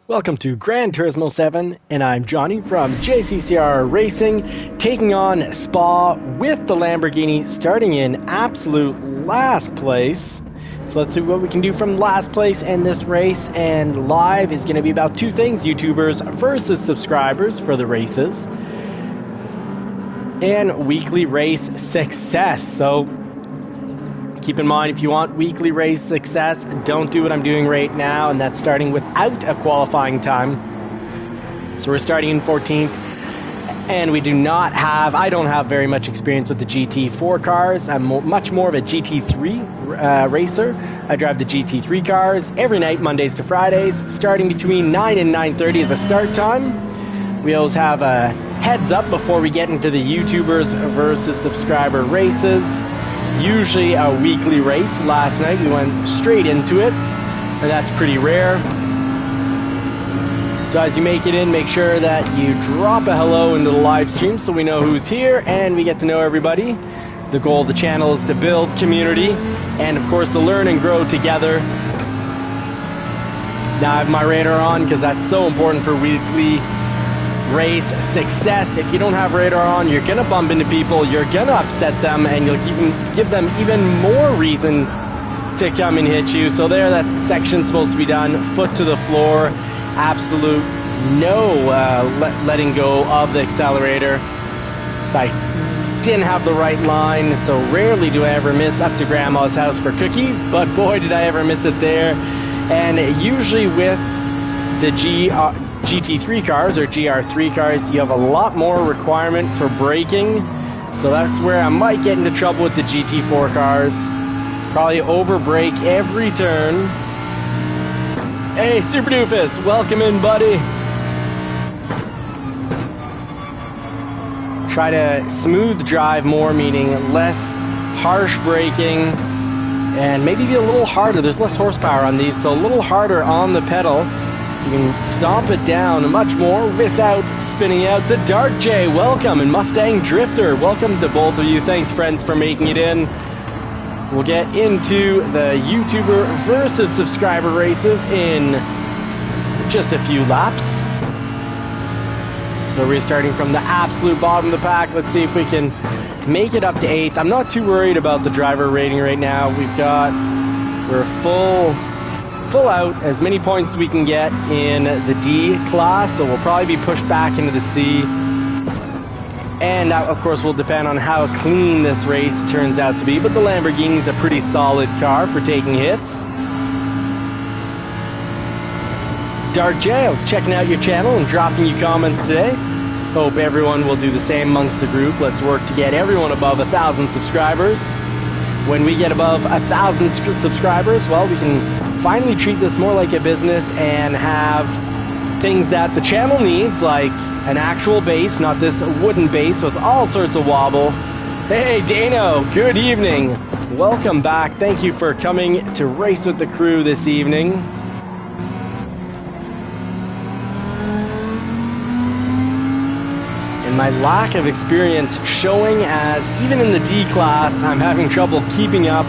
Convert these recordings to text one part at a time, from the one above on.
Welcome to Gran Turismo 7, and I'm Johnny from JCCR Racing, taking on Spa with the Lamborghini, starting in absolute last place. So let's see what we can do from last place in this race, and live is going to be about two things: YouTubers versus subscribers for the races, and weekly race success. So keep in mind, if you want weekly race success, don't do what I'm doing right now, and that's starting without a qualifying time. So we're starting in 14th, and I don't have very much experience with the GT4 cars. I'm much more of a GT3 racer. I drive the GT3 cars every night, Mondays to Fridays, starting between 9 and 9:30 as a start time. We always have a heads up before we get into the YouTubers versus subscriber races. Usually a weekly race. Last night we went straight into it, and that's pretty rare. So as you make it in, make sure that you drop a hello into the live stream so we know who's here and we get to know everybody. The goal of the channel is to build community and, of course, to learn and grow together. Now I have my radar on because that's so important for weekly race success. If you don't have radar on, you're gonna bump into people, you're gonna upset them, and you'll give them even more reason to come and hit you. So there, that section's supposed to be done. Foot to the floor, absolute no letting go of the accelerator. So I didn't have the right line, so rarely do I ever miss up to Grandma's house for cookies, but boy did I ever miss it there. And usually with the GT3 cars or GR3 cars, you have a lot more requirement for braking, so that's where I might get into trouble with the GT4 cars. Probably over brake every turn. Hey, Super Doofus, welcome in, buddy. Try to smooth drive more, meaning less harsh braking, and maybe be a little harder. There's less horsepower on these, so a little harder on the pedal. You can stomp it down much more without spinning out. To Dark J, welcome, and Mustang Drifter, welcome to both of you. Thanks, friends, for making it in. We'll get into the YouTuber versus subscriber races in just a few laps. So we're starting from the absolute bottom of the pack. Let's see if we can make it up to 8th. I'm not too worried about the driver rating right now. We're full out, as many points as we can get in the D class, so we'll probably be pushed back into the C. And that, of course, will depend on how clean this race turns out to be, but the Lamborghini's a pretty solid car for taking hits. Dark J, I was checking out your channel and dropping you comments today. Hope everyone will do the same amongst the group. Let's work to get everyone above 1,000 subscribers. When we get above 1,000 subscribers, well, we can finally treat this more like a business and have things that the channel needs, like an actual base, not this wooden base with all sorts of wobble. Hey Dano, good evening. Welcome back. Thank you for coming to race with the crew this evening. And my lack of experience showing, as even in the D class, I'm having trouble keeping up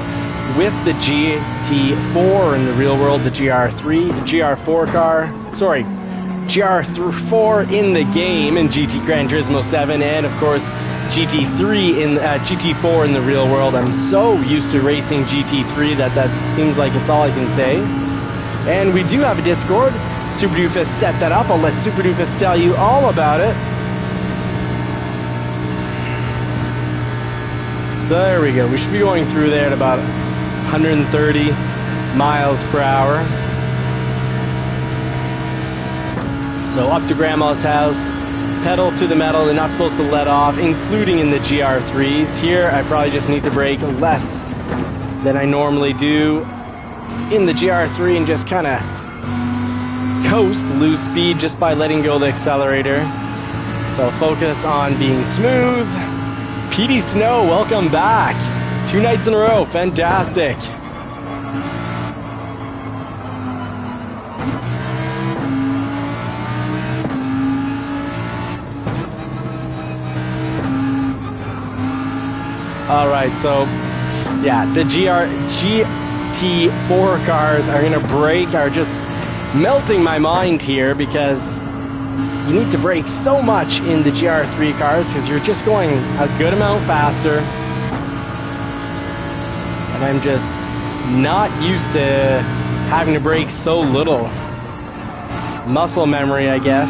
with the GT4 in the real world, the GR3, the GR4 car, sorry, GR4 in the game in GT Gran Turismo 7, and of course GT4 in the real world. I'm so used to racing GT3 that seems like it's all I can say. And we do have a Discord. Super Doofus set that up. I'll let Super Doofus tell you all about it. So there we go. We should be going through there at about 130 miles per hour. So up to Grandma's house, pedal to the metal. They're not supposed to let off, including in the GR3s. Here, I probably just need to brake less than I normally do in the GR3 and just kind of coast, lose speed just by letting go of the accelerator. So focus on being smooth. PD Snow, welcome back. 2 nights in a row, fantastic. All right, so yeah, the GT4 cars are gonna brake, are just melting my mind here because you need to brake so much in the GR3 cars because you're just going a good amount faster. And I'm just not used to having to brake so little. Muscle memory, I guess.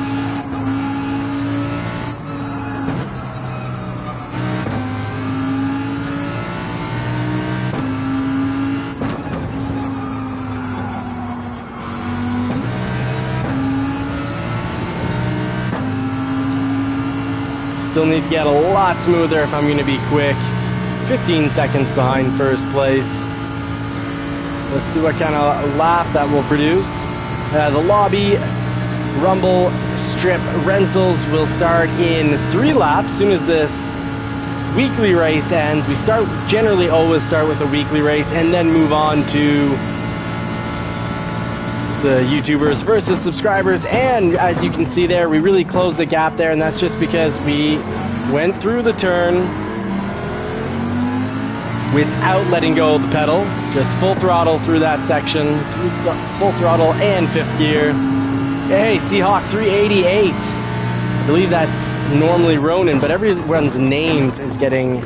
Still need to get a lot smoother if I'm going to be quick. 15 seconds behind first place. Let's see what kind of lap that will produce. The lobby rumble strip rentals will start in 3 laps. As soon as this weekly race ends, we generally always start with a weekly race and then move on to the YouTubers versus subscribers. And as you can see there, we really closed the gap there, and that's just because we went through the turn without letting go of the pedal, just full throttle through that section, full throttle and 5th gear. Hey, Seahawk 388. I believe that's normally Ronan, but everyone's names is getting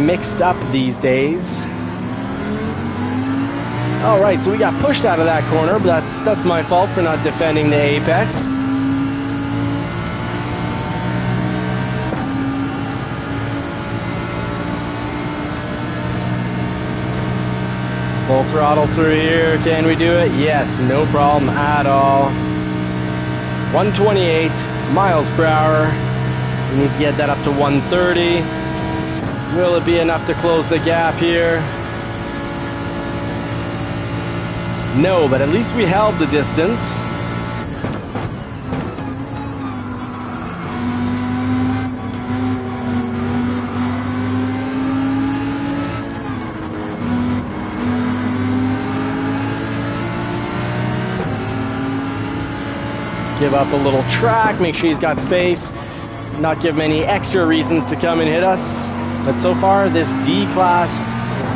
mixed up these days. All right, so we got pushed out of that corner, but that's my fault for not defending the apex. Full throttle through here. Can we do it? Yes, no problem at all. 128 miles per hour. We need to get that up to 130. Will it be enough to close the gap here? No, but at least we held the distance. Give up a little track, make sure he's got space, not give him any extra reasons to come and hit us. But so far, this D class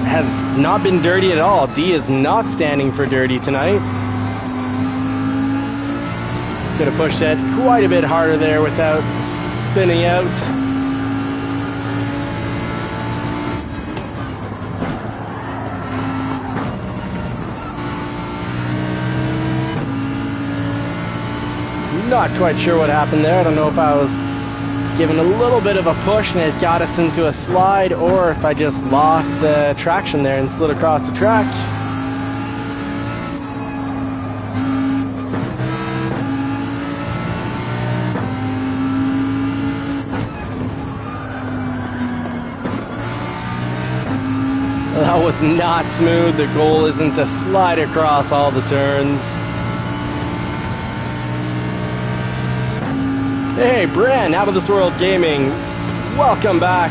has not been dirty at all. D is not standing for dirty tonight. Could have pushed it quite a bit harder there without spinning out. Not quite sure what happened there. I don't know if I was given a little bit of a push and it got us into a slide, or if I just lost traction there and slid across the track. That was not smooth. The goal isn't to slide across all the turns. Hey, Bran, Out of This World Gaming, welcome back.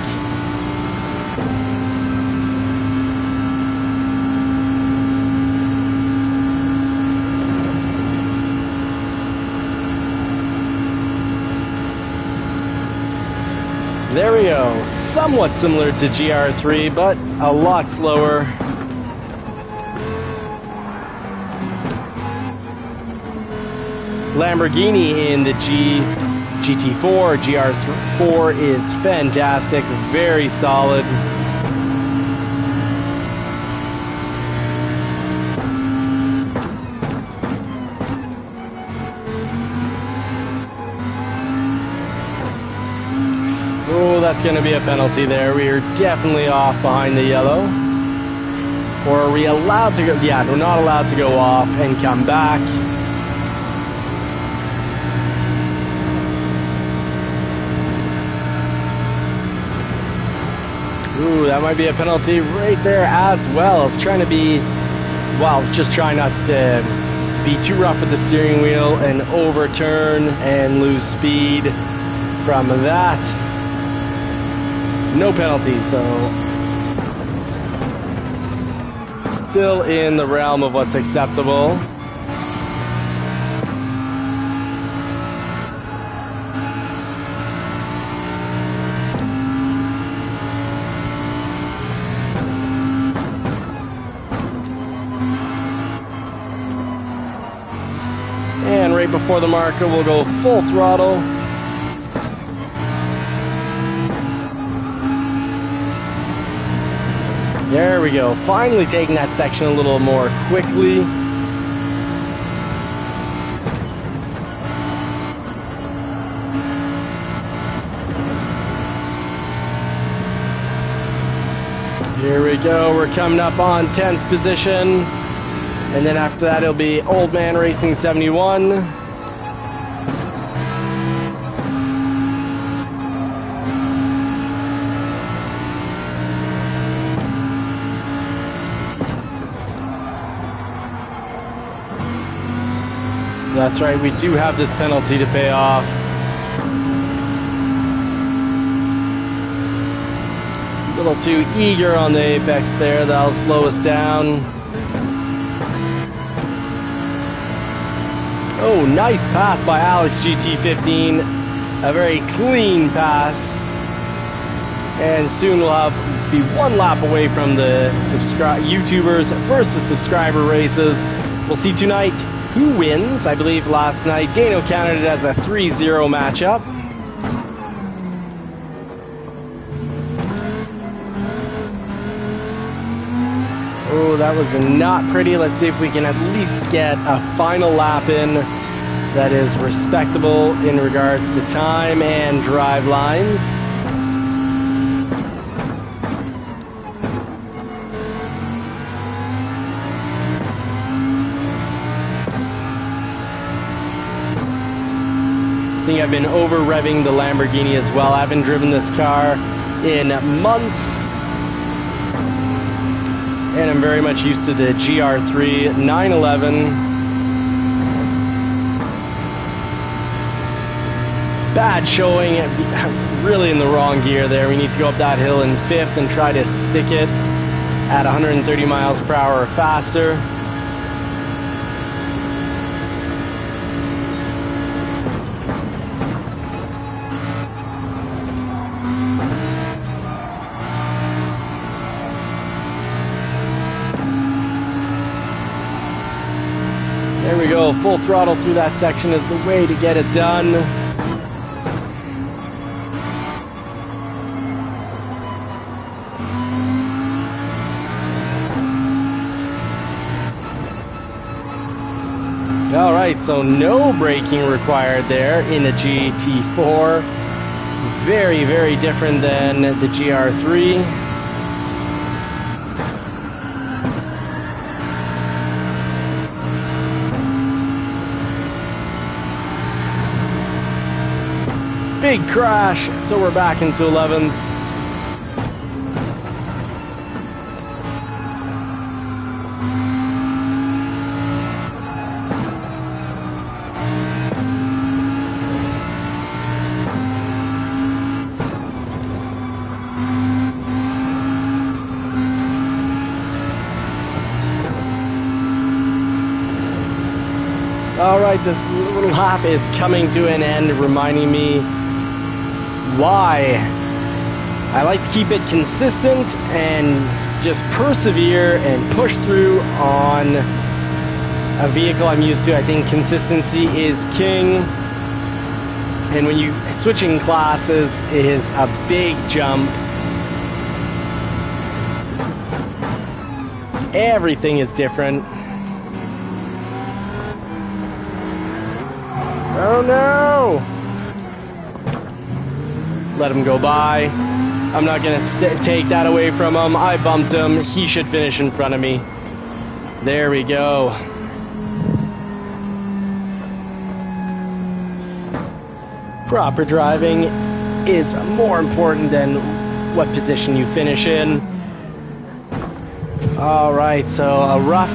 There we go. Somewhat similar to GR3, but a lot slower. Lamborghini in the GT4, GR4 is fantastic, very solid. Oh, that's going to be a penalty there. We are definitely off behind the yellow. Or are we allowed to go? Yeah, we're not allowed to go off and come back. Ooh, that might be a penalty right there as well. It's trying to be, well, it's just trying not to be too rough with the steering wheel and overturn and lose speed from that. No penalty, so still in the realm of what's acceptable. right before the marker. We'll go full throttle. There we go. Finally taking that section a little more quickly. Here we go. We're coming up on 10th position. And then after that, it'll be Old Man Racing 71. That's right, we do have this penalty to pay off. A little too eager on the apex there. That'll slow us down. Oh, nice pass by Alex GT15. A very clean pass. And soon we'll be one lap away from the YouTubers versus subscriber races. We'll see tonight who wins. I believe last night Dano counted it as a 3-0 matchup. Oh, that was not pretty. Let's see if we can at least get a final lap in that is respectable in regards to time and drive lines. I think I've been over-revving the Lamborghini as well. I haven't driven this car in months. And I'm very much used to the GR3 911. Bad showing, really in the wrong gear there. We need to go up that hill in 5th and try to stick it at 130 miles per hour or faster. There we go, full throttle through that section is the way to get it done. All right, so no braking required there in the GT4. Very, very different than the GR3. Big crash, so we're back into 11th. All right, this little lap is coming to an end, reminding me why I like to keep it consistent and just persevere and push through on a vehicle I'm used to. I think consistency is king, and when you switching classes, it is a big jump. Everything is different. Oh no! Let him go by. I'm not going to take that away from him. I bumped him. He should finish in front of me. There we go. Proper driving is more important than what position you finish in. All right, so a rough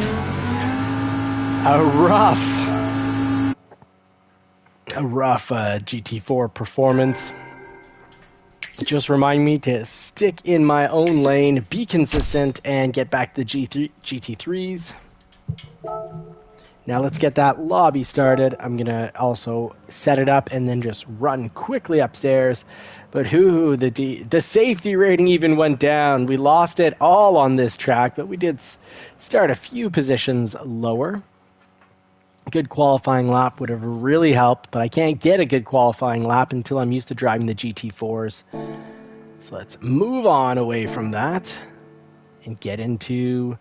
GT4 performance. Just remind me to stick in my own lane, be consistent, and get back to GT3s. Now let's get that lobby started. I'm going to also set it up and then just run quickly upstairs. But the safety rating even went down. We lost it all on this track, but we did start a few positions lower. good qualifying lap would have really helped, but I can't get a good qualifying lap until I'm used to driving the GT4s. So let's move on away from that and get into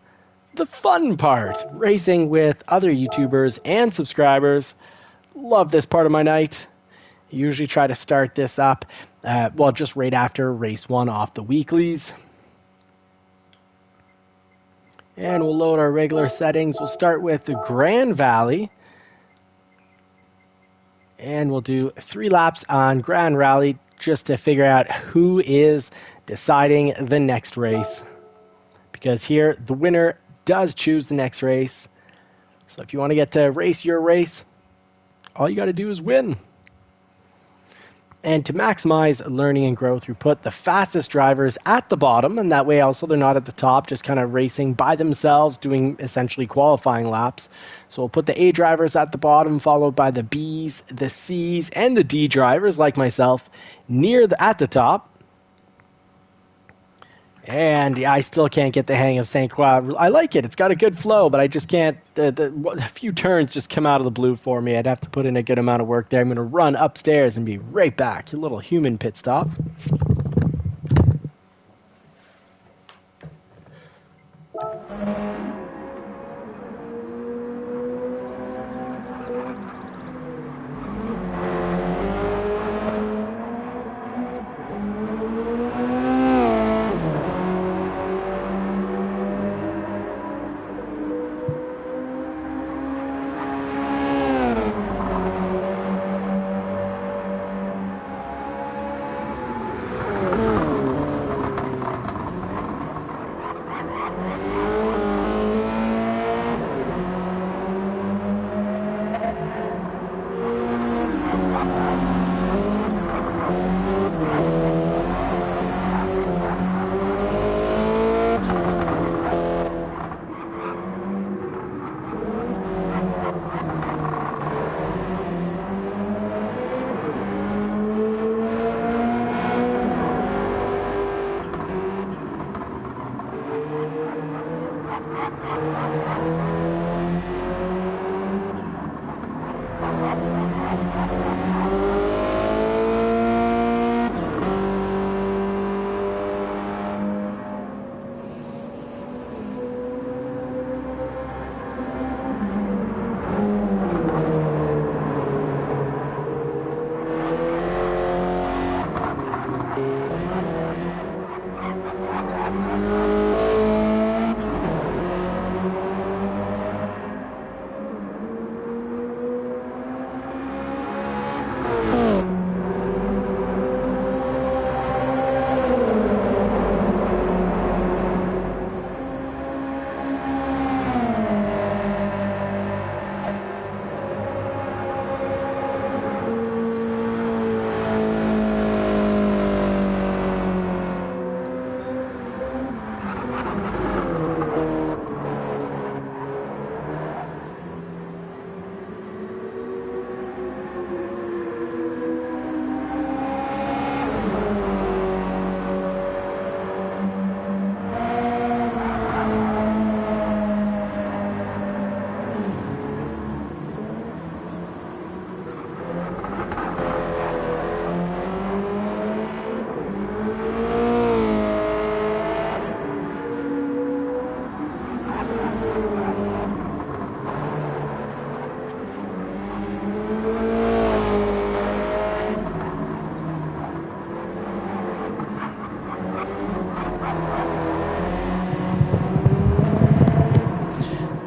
the fun part, racing with other YouTubers and subscribers. Love this part of my night. I usually try to start this up, just right after race 1 off the weeklies. And we'll load our regular settings. We'll start with the Grand Valley. And we'll do 3 laps on Grand Rally just to figure out who is deciding the next race. Because here, the winner does choose the next race. So if you want to get to race your race, all you got to do is win. And to maximize learning and growth, we put the fastest drivers at the bottom, and that way also they're not at the top, just kind of racing by themselves, doing essentially qualifying laps. So we'll put the A drivers at the bottom, followed by the Bs, the Cs, and the D drivers, like myself, at the top. And yeah, I still can't get the hang of St. Croix. I like it. It's got a good flow, but I just can't. A few turns just come out of the blue for me. I'd have to put in a good amount of work there. I'm going to run upstairs and be right back. A little human pit stop.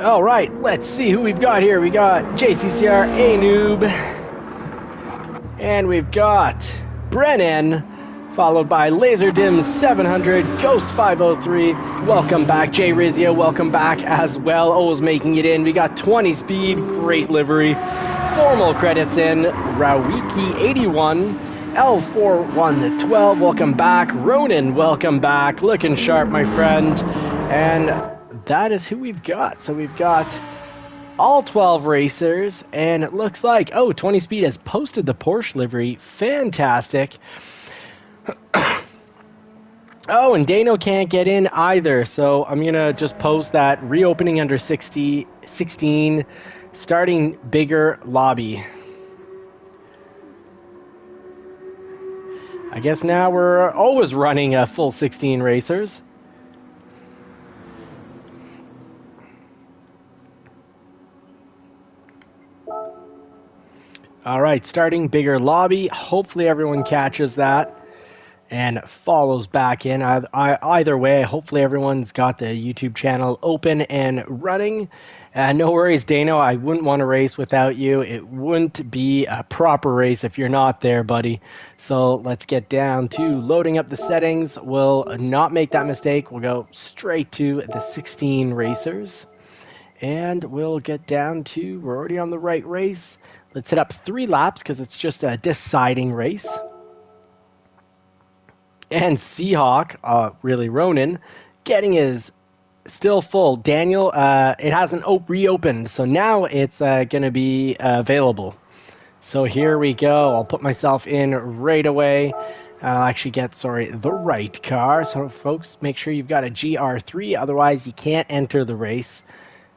All right, let's see who we've got here. We got JCCR A-Noob, and we've got Brennan, followed by LaserDim 700, Ghost 503. Welcome back, Jay Rizio. Welcome back as well. Always making it in. We got 20 speed, great livery. Formal credits in Rawiki 81, L4112. Welcome back, Ronan. Welcome back. Looking sharp, my friend. And that is who we've got. So we've got all 12 racers, and it looks like, 20 Speed has posted the Porsche livery. Fantastic. And Dano can't get in either, so I'm going to just post that reopening under 16 Starting bigger lobby. I guess now we're always running a full 16 racers. All right, starting bigger lobby. Hopefully everyone catches that and follows back in. Either way, hopefully everyone's got the YouTube channel open and running. No worries, Dano. I wouldn't want to race without you. It wouldn't be a proper race if you're not there, buddy. So let's get down to loading up the settings. We'll not make that mistake. We'll go straight to the 16 racers. And we'll get down to, we're already on the right race. Let's set up 3 laps because it's just a deciding race. And Seahawk, really Ronan, getting his still full. Daniel, it hasn't reopened, so now it's going to be available. So here we go. I'll put myself in right away. I'll actually get, the right car. So folks, make sure you've got a GR3, otherwise you can't enter the race.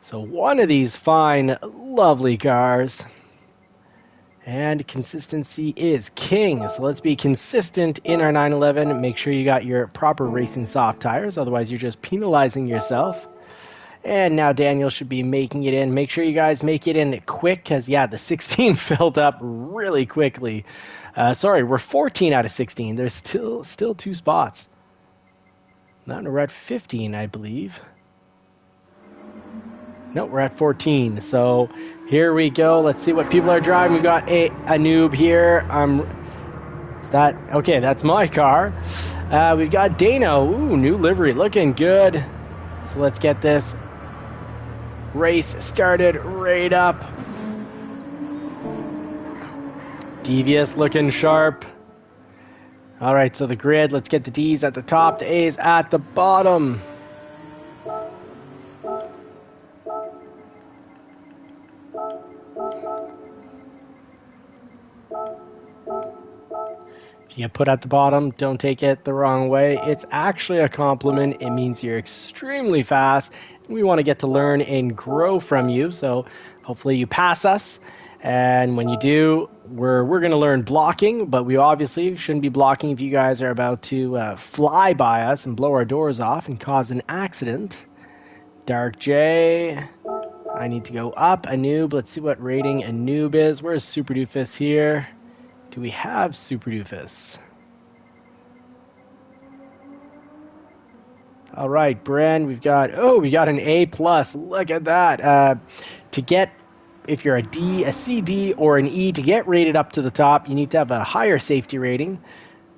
So one of these fine, lovely cars. And consistency is king. So let's be consistent in our 911. Make sure you got your proper racing soft tires. Otherwise, you're just penalizing yourself. And now Daniel should be making it in. Make sure you guys make it in quick because, yeah, the 16 filled up really quickly. We're 14 out of 16. There's still 2 spots. No, we're at 15, I believe. No, we're at 14. So here we go. Let's see what people are driving. We've got a noob here. Is that okay? That's my car. We've got Dano. Ooh, new livery, looking good. So let's get this race started right up. Devious looking sharp. All right, so the grid. Let's get the D's at the top, the A's at the bottom. If you get put at the bottom, don't take it the wrong way. It's actually a compliment. It means you're extremely fast. We want to get to learn and grow from you. So hopefully you pass us. And when you do, we're going to learn blocking. But we obviously shouldn't be blocking if you guys are about to fly by us and blow our doors off and cause an accident. Dark J. I need to go up. A noob. Let's see what rating a noob is. Where's Super Doofus here? Do we have Super Doofus? All right, Bren, we got an A+. Look at that. To get, if you're a D, a C, D, or an E, to get rated up to the top, you need to have a higher safety rating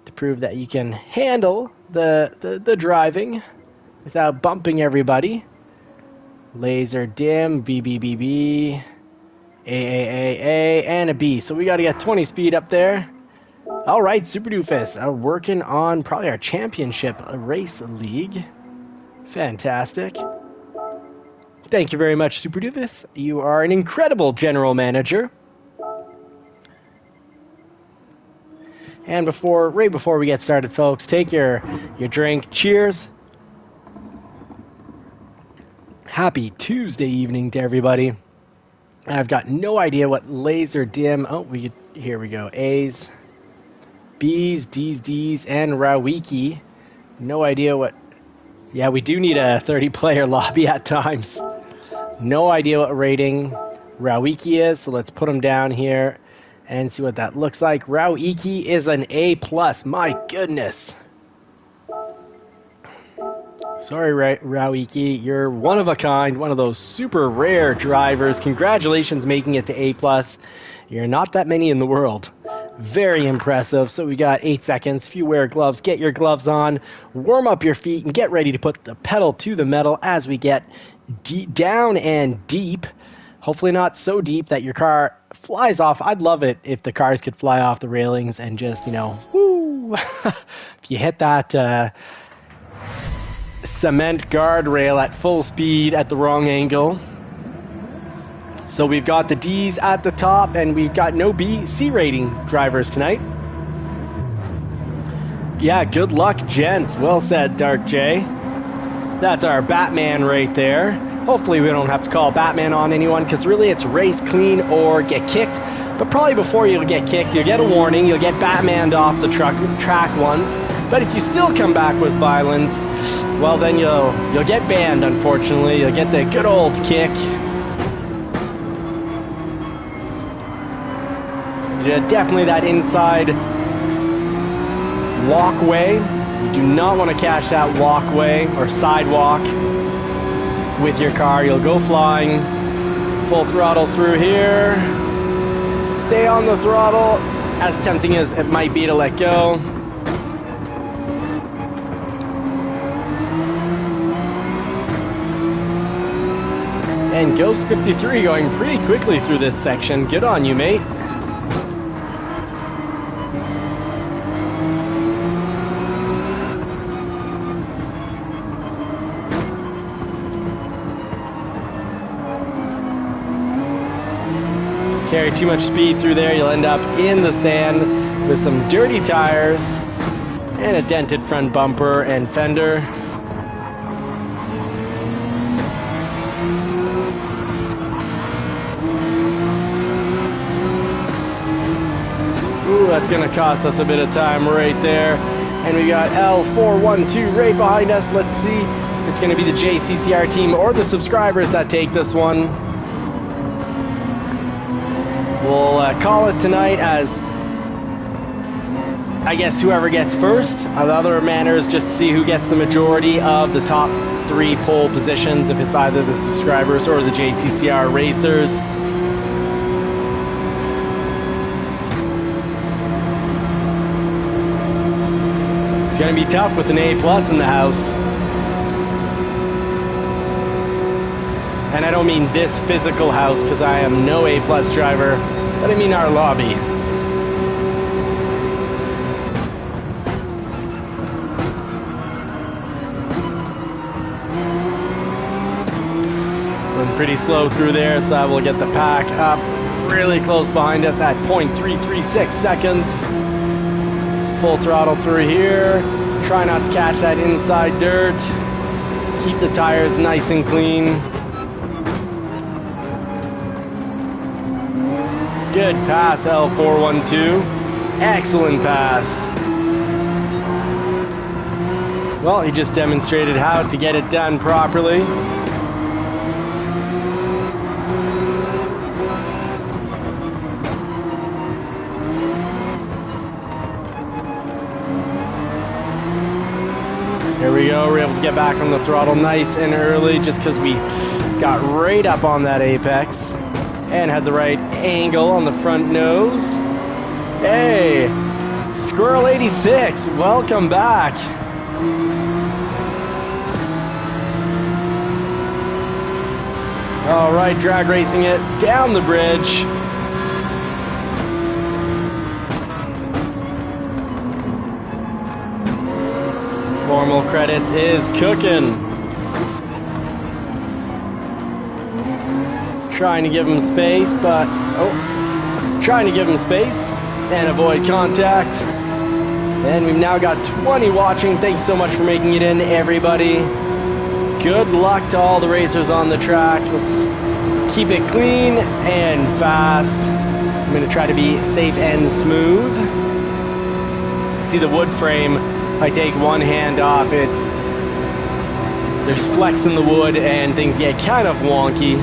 to prove that you can handle the driving without bumping everybody. Laser dim, B, B, B, B. A, and a B. So we got to get 20 speed up there. All right, Super Doofus, working on probably our championship race league. Fantastic. Thank you very much, Super Doofus. You are an incredible general manager. And right before we get started, folks, take your drink. Cheers. Happy Tuesday evening to everybody. I've got no idea what laser dim. Oh, here we go. A's, B's, D's, D's, and Rawiki. No idea what. Yeah, we do need a 30-player lobby at times. No idea what rating Rawiki is, so let's put him down here and see what that looks like. Rawiki is an A+. My goodness. Sorry, Rawiki, you're one of a kind, one of those super rare drivers. Congratulations making it to A+. You're not that many in the world. Very impressive. So we got 8 seconds. If you wear gloves, get your gloves on, warm up your feet, and get ready to put the pedal to the metal as we get down and deep. Hopefully not so deep that your car flies off. I'd love it if the cars could fly off the railings and just, woo! If you hit that cement guardrail at full speed at the wrong angle. So we've got the D's at the top, and we've got no C rating drivers tonight. Yeah, good luck, gents. Well said, Dark J. That's our Batman right there. Hopefully we don't have to call Batman on anyone, because really it's race clean or get kicked. But probably before you'll get kicked, you'll get a warning, you'll get Batmaned off the track once. But if you still come back with violence, well then you'll get banned, unfortunately. You'll get the good old kick. Yeah, definitely that inside walkway. You do not want to catch that walkway or sidewalk with your car. You'll go flying. Full throttle through here. Stay on the throttle, as tempting as it might be to let go. And Ghost 53 going pretty quickly through this section. Good on you, mate. Carry too much speed through there, you'll end up in the sand with some dirty tires and a dented front bumper and fender. Ooh, that's gonna cost us a bit of time right there. And we got L412 right behind us. Let's see if it's gonna be the JCCR team or the subscribers that take this one. We'll call it tonight as, I guess, whoever gets first. The other manner is just to see who gets the majority of the top 3 pole positions, if it's either the subscribers or the JCCR racers. It's going to be tough with an A+ in the house. And I don't mean this physical house, because I am no A+ driver, but I mean our lobby. Running pretty slow through there, so I will get the pack up really close behind us at 0.336 seconds. Full throttle through here. Try not to catch that inside dirt. Keep the tires nice and clean. Good pass, L412. Excellent pass. Well, he just demonstrated how to get it done properly. Here we go, we're able to get back on the throttle nice and early just because we got right up on that apex. And had the right angle on the front nose. Hey, Squirrel 86, welcome back. All right, drag racing it down the bridge. Formal credits is cooking. Trying to give him space, but trying to give him space and avoid contact. And we've now got 20 watching. Thank you so much for making it in, everybody. Good luck to all the racers on the track. Let's keep it clean and fast. I'm going to try to be safe and smooth. See the wood frame, if I take one hand off it, there's flex in the wood and things get kind of wonky.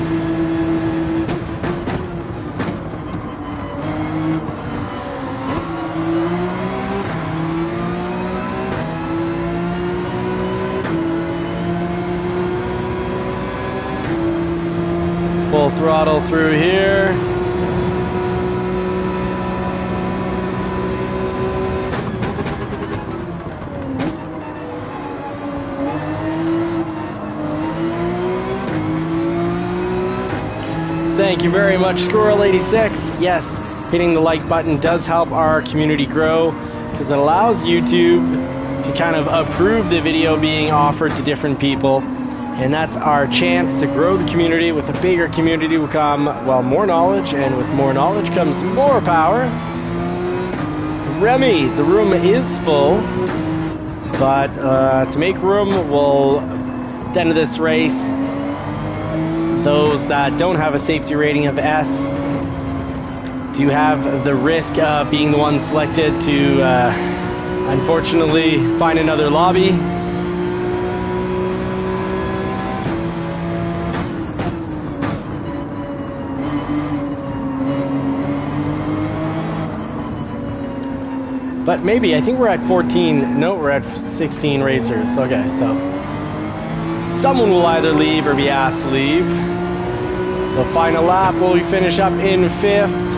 Full throttle through here. Thank you very much, Squirrel 86. Yes, hitting the like button does help our community grow because it allows YouTube to kind of approve the video being offered to different people. And that's our chance to grow the community. With a bigger community will come, well, more knowledge, and with more knowledge comes more power. Remy, the room is full, but to make room, we'll, at the end of this race, those that don't have a safety rating of S do have the risk of being the one selected to, unfortunately, find another lobby. But maybe, I think we're at 14. No, we're at 16 racers. Okay, so someone will either leave or be asked to leave. So final lap, will we finish up in 5th?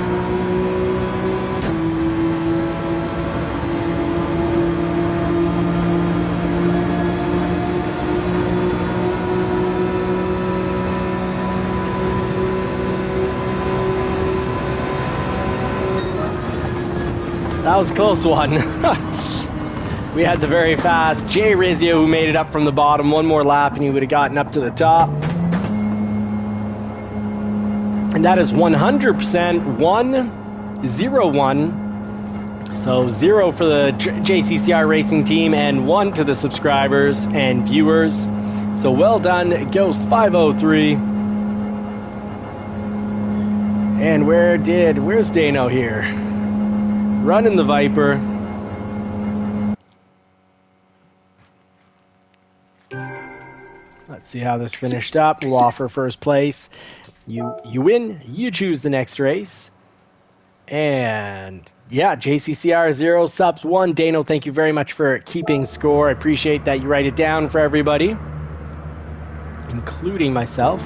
That was a close one. We had the very fast Jay Rizio who made it up from the bottom. One more lap and he would have gotten up to the top. And that is 100% 1-0-1. So 0 for the JCCR racing team and 1 to the subscribers and viewers. So well done, Ghost 503. And where's Dano here? Running the Viper. Let's see how this finished up. We'll offer first place. You win, you choose the next race. And yeah, JCCR 0, subs 1. Dano, thank you very much for keeping score. I appreciate that you write it down for everybody, including myself.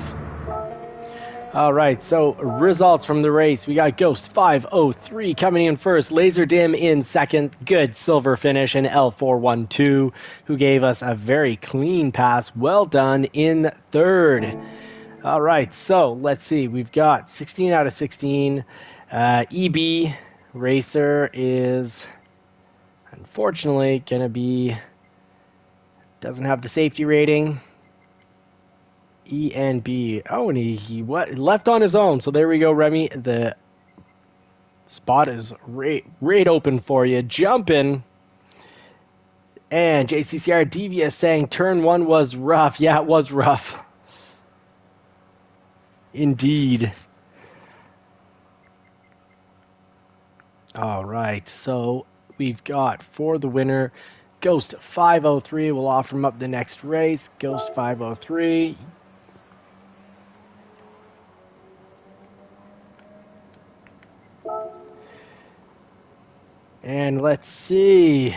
All right, so results from the race. We got Ghost 503 coming in first, Laser Dim in second, good silver finish, and L412, who gave us a very clean pass. Well done in third. All right, so let's see. We've got 16 out of 16. EB Racer is unfortunately going to be, doesn't have the safety rating. ENB. Oh, and he left on his own. So there we go, Remy. The spot is right open for you. Jump in. And JCCR Devious saying turn 1 was rough. Yeah, it was rough. Indeed. All right. So we've got for the winner, Ghost 503. We'll offer him up the next race. Ghost 503. And let's see.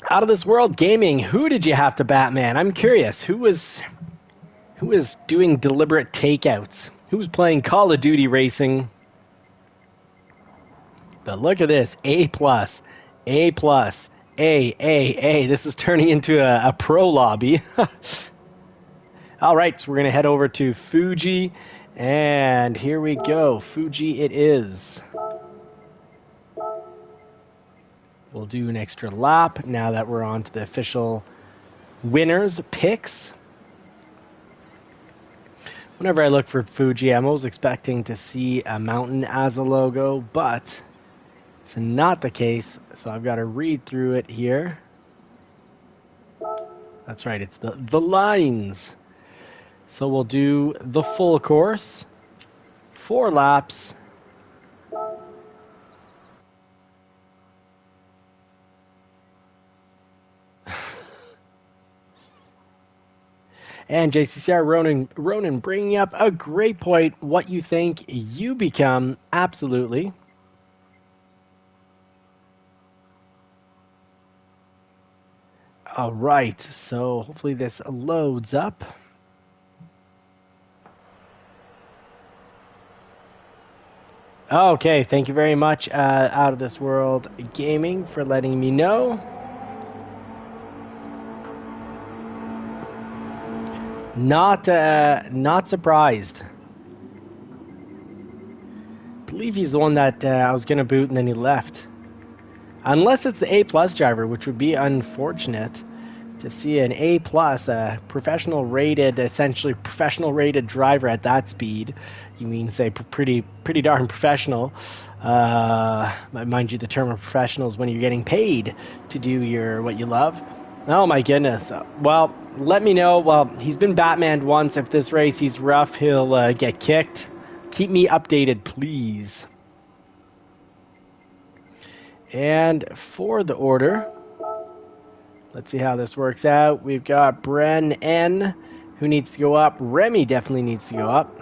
Out of This World Gaming, who did you have to Batman? I'm curious. Who was doing deliberate takeouts? Who was playing Call of Duty Racing? But look at this. A+, A+, A. This is turning into a pro lobby. All right, so we're going to head over to Fuji. And here we go. Fuji it is. We'll do an extra lap now that we're on to the official winners picks. Whenever I look for Fuji, I'm always expecting to see a mountain as a logo, but it's not the case. So I've got to read through it here. That's right, it's the lines. So we'll do the full course, 4 laps. And JCCR Ronan bringing up a great point. What you think you become, absolutely. All right, so hopefully this loads up. Okay, thank you very much, Out of This World Gaming, for letting me know. Not surprised. I believe he's the one that I was going to boot and then he left. Unless it's the A+ driver, which would be unfortunate to see an A+, professional rated, essentially professional rated driver at that speed. You mean say pretty darn professional. Mind you, the term of professional is when you're getting paid to do what you love. Oh my goodness. Well, let me know. Well, he's been Batmaned once. If this race he's rough, he'll get kicked. Keep me updated, please. And for the order, let's see how this works out. We've got Bren N, who needs to go up. Remy definitely needs to go up.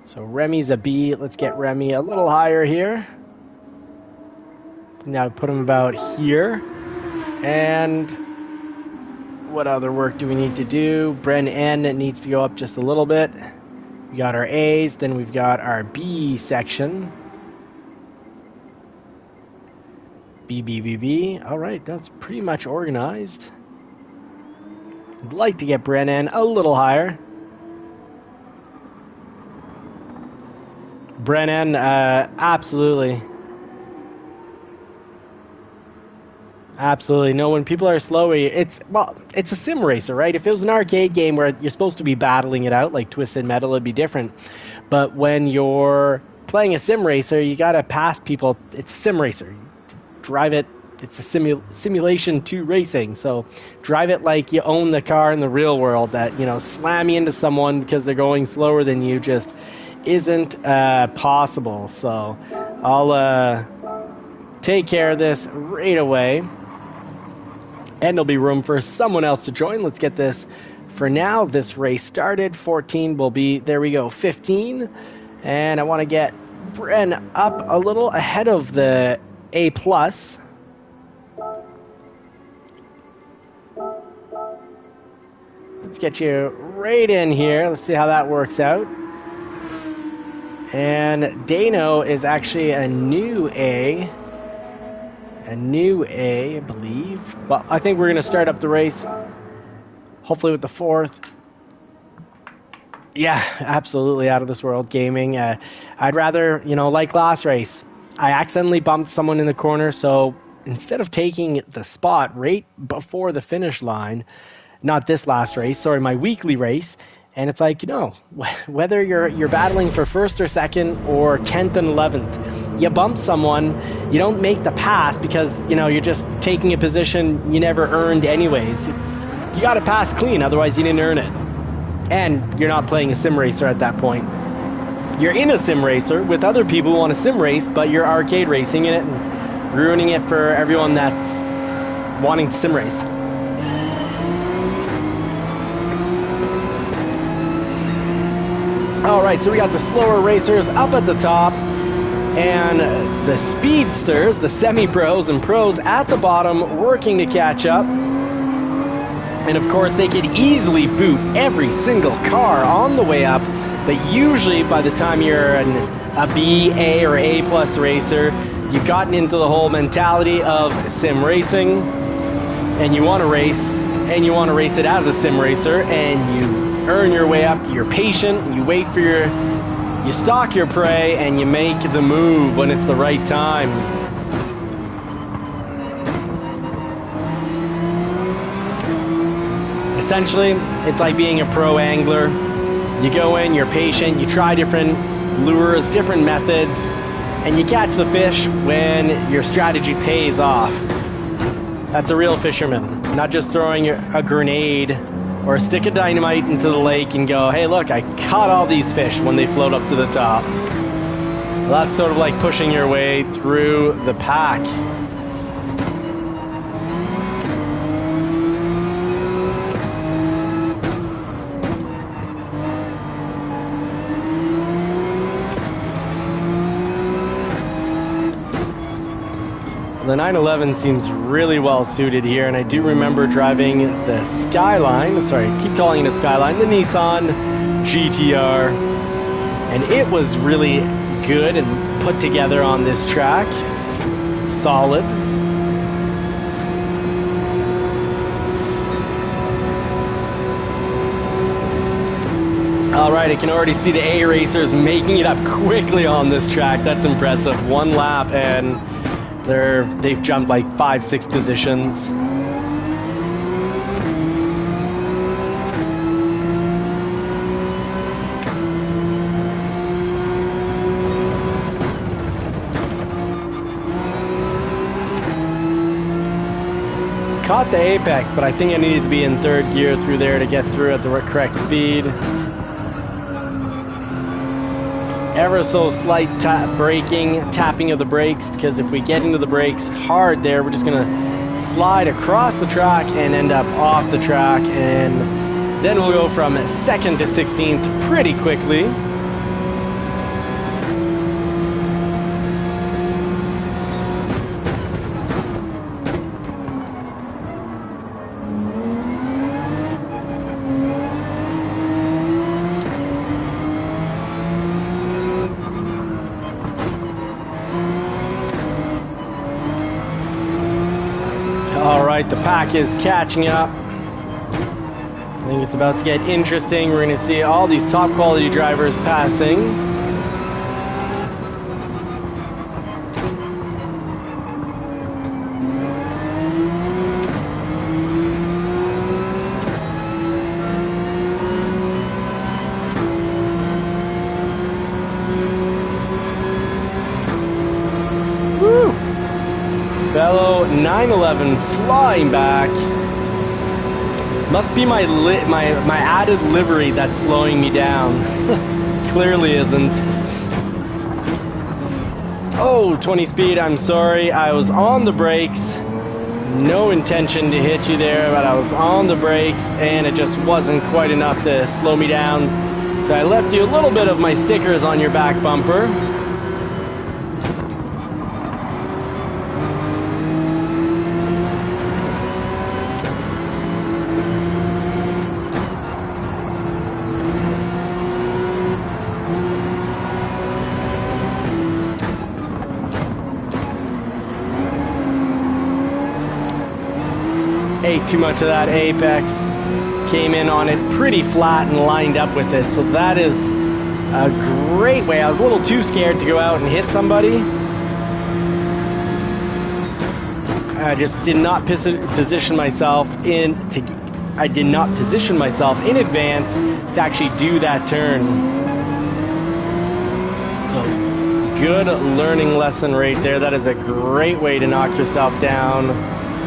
So Remy's a B. Let's get Remy a little higher here. Now put him about here. And what other work do we need to do? Bren N needs to go up just a little bit. We got our A's, then we've got our B section. B, B, B, B. All right, that's pretty much organized. I'd like to get Bren N a little higher. Bren N, absolutely. Absolutely. No, when people are slow, it's a sim racer, right? If it was an arcade game where you're supposed to be battling it out, like Twisted Metal, it'd be different. But when you're playing a sim racer, you gotta pass people. It's a sim racer. Drive it. It's a simulation to racing. So drive it like you own the car in the real world. That, you know, slamming into someone because they're going slower than you just isn't possible. So I'll take care of this right away. And there'll be room for someone else to join. Let's get this, for now, this race started. 14 will be, there we go, 15. And I want to get Bren up a little ahead of the A+. Let's get you right in here. Let's see how that works out. And Dano is actually a new A. A new A, I believe. But I think we're going to start up the race, hopefully with the 4th. Yeah, absolutely out of this world gaming. I'd rather, you know, like last race, I accidentally bumped someone in the corner, so instead of taking the spot right before the finish line, not this last race, sorry, my weekly race, and it's like, you know, whether you're battling for 1st or 2nd or 10th and 11th, you bump someone, you don't make the pass because, you know, you're just taking a position you never earned anyways. You got to pass clean, otherwise you didn't earn it. And you're not playing a sim racer at that point. You're in a sim racer with other people who want to sim race, but you're arcade racing in it and ruining it for everyone that's wanting to sim race. Alright, so we got the slower racers up at the top, and the speedsters, the semi-pros and pros at the bottom, working to catch up. And of course, they could easily boot every single car on the way up, but usually by the time you're a B, A, or A+ racer, you've gotten into the whole mentality of sim racing, and you want to race, and you want to race it as a sim racer, and you earn your way up. You're patient, you wait for you stalk your prey, and you make the move when it's the right time. Essentially, it's like being a pro angler. You go in, you're patient, you try different lures, different methods, and you catch the fish when your strategy pays off. That's a real fisherman, not just throwing a grenade or a stick of dynamite into the lake and go, hey look, I caught all these fish when they float up to the top. Well, that's sort of like pushing your way through the pack. The 911 seems really well suited here, and I do remember driving the Skyline, sorry, I keep calling it a Skyline, the Nissan GTR, and it was really good and put together on this track. Solid. Alright, I can already see the A racers making it up quickly on this track. That's impressive. One lap and they've jumped like 5-6 positions. caught the apex, but I think I needed to be in third gear through there to get through at the correct speed. Ever so slight tapping of the brakes, because if we get into the brakes hard there, we're just gonna slide across the track and end up off the track, and then we'll go from 2nd to 16th pretty quickly. Alright, the pack is catching up. I think it's about to get interesting. We're going to see all these top quality drivers passing. Fellow 911 flying back. Must be my added livery that's slowing me down. Clearly isn't. Oh, 20 speed, I'm sorry. I was on the brakes. No intention to hit you there, but I was on the brakes and it just wasn't quite enough to slow me down. So I left you a little bit of my stickers on your back bumper. Ate too much of that apex, came in on it pretty flat and lined up with it, so that is a great way. I was a little too scared to go out and hit somebody. I just did not position myself in advance to actually do that turn. So good learning lesson right there. That is a great way to knock yourself down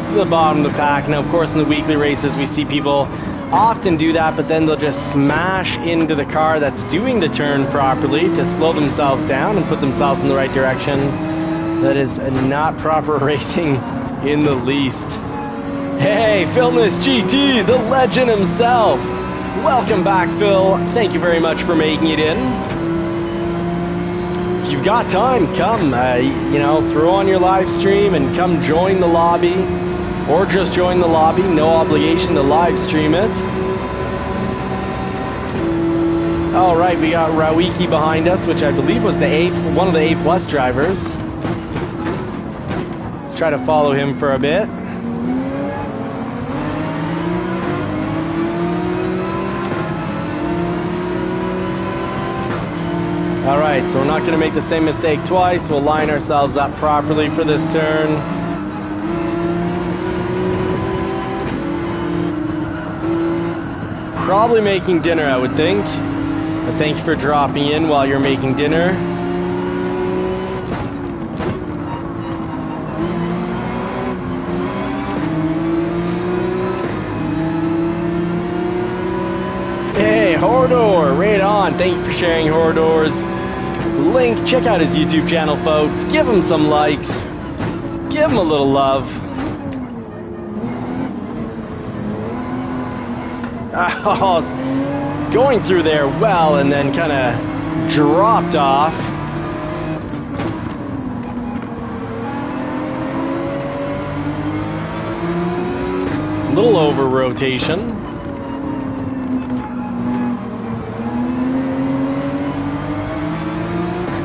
to the bottom of the pack. Now, of course, in the weekly races, we see people often do that, but then they'll just smash into the car that's doing the turn properly to slow themselves down and put themselves in the right direction. That is not proper racing in the least. Hey, Philness GT, the legend himself. Welcome back, Phil. Thank you very much for making it in. If you've got time, come, throw on your live stream and come join the lobby. Or just join the lobby, no obligation to live stream it. All right, we got Rawiki behind us, which I believe was one of the A+ drivers. Let's try to follow him for a bit. All right, so we're not going to make the same mistake twice. We'll line ourselves up properly for this turn. Probably making dinner, I would think. But thank you for dropping in while you're making dinner. Hey, Hordor, right on. Thank you for sharing Hordor's link. Check out his YouTube channel, folks. Give him some likes. Give him a little love. Going through there well and then kind of dropped off. A little over rotation.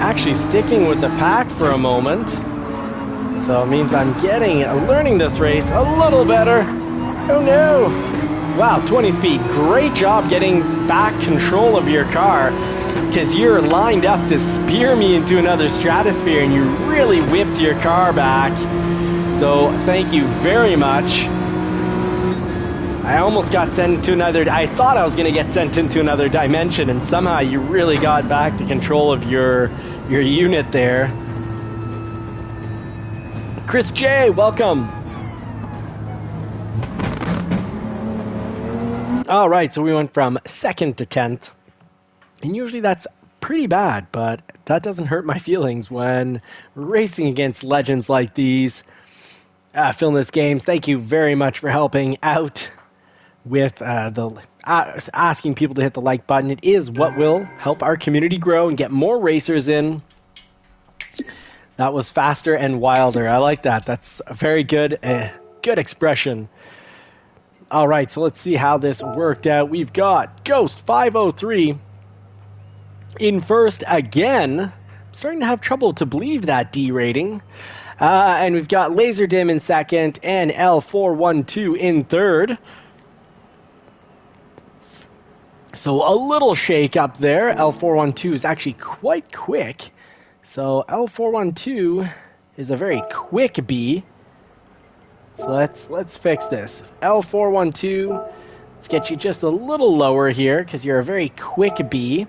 Actually sticking with the pack for a moment. So it means I'm learning this race a little better. Oh no! Wow, 20 speed. Great job getting back control of your car, because you're lined up to spear me into another stratosphere and you really whipped your car back. So thank you very much. I almost got sent into I thought I was going to get sent into another dimension, and somehow you really got back to control of your unit there. Chris J, welcome. All right, so we went from 2nd to 10th. And usually that's pretty bad, but that doesn't hurt my feelings when racing against legends like these. Filmless Games, thank you very much for helping out with asking people to hit the like button. It is what will help our community grow and get more racers in. That was faster and wilder. I like that. That's a very good expression. All right, so let's see how this worked out. We've got Ghost 503 in first again. I'm starting to have trouble to believe that D rating. And we've got Laser Dim in second and L412 in third. So a little shake up there. L412 is actually quite quick. So L412 is a very quick B. So let's fix this. L412, let's get you just a little lower here because you're a very quick B.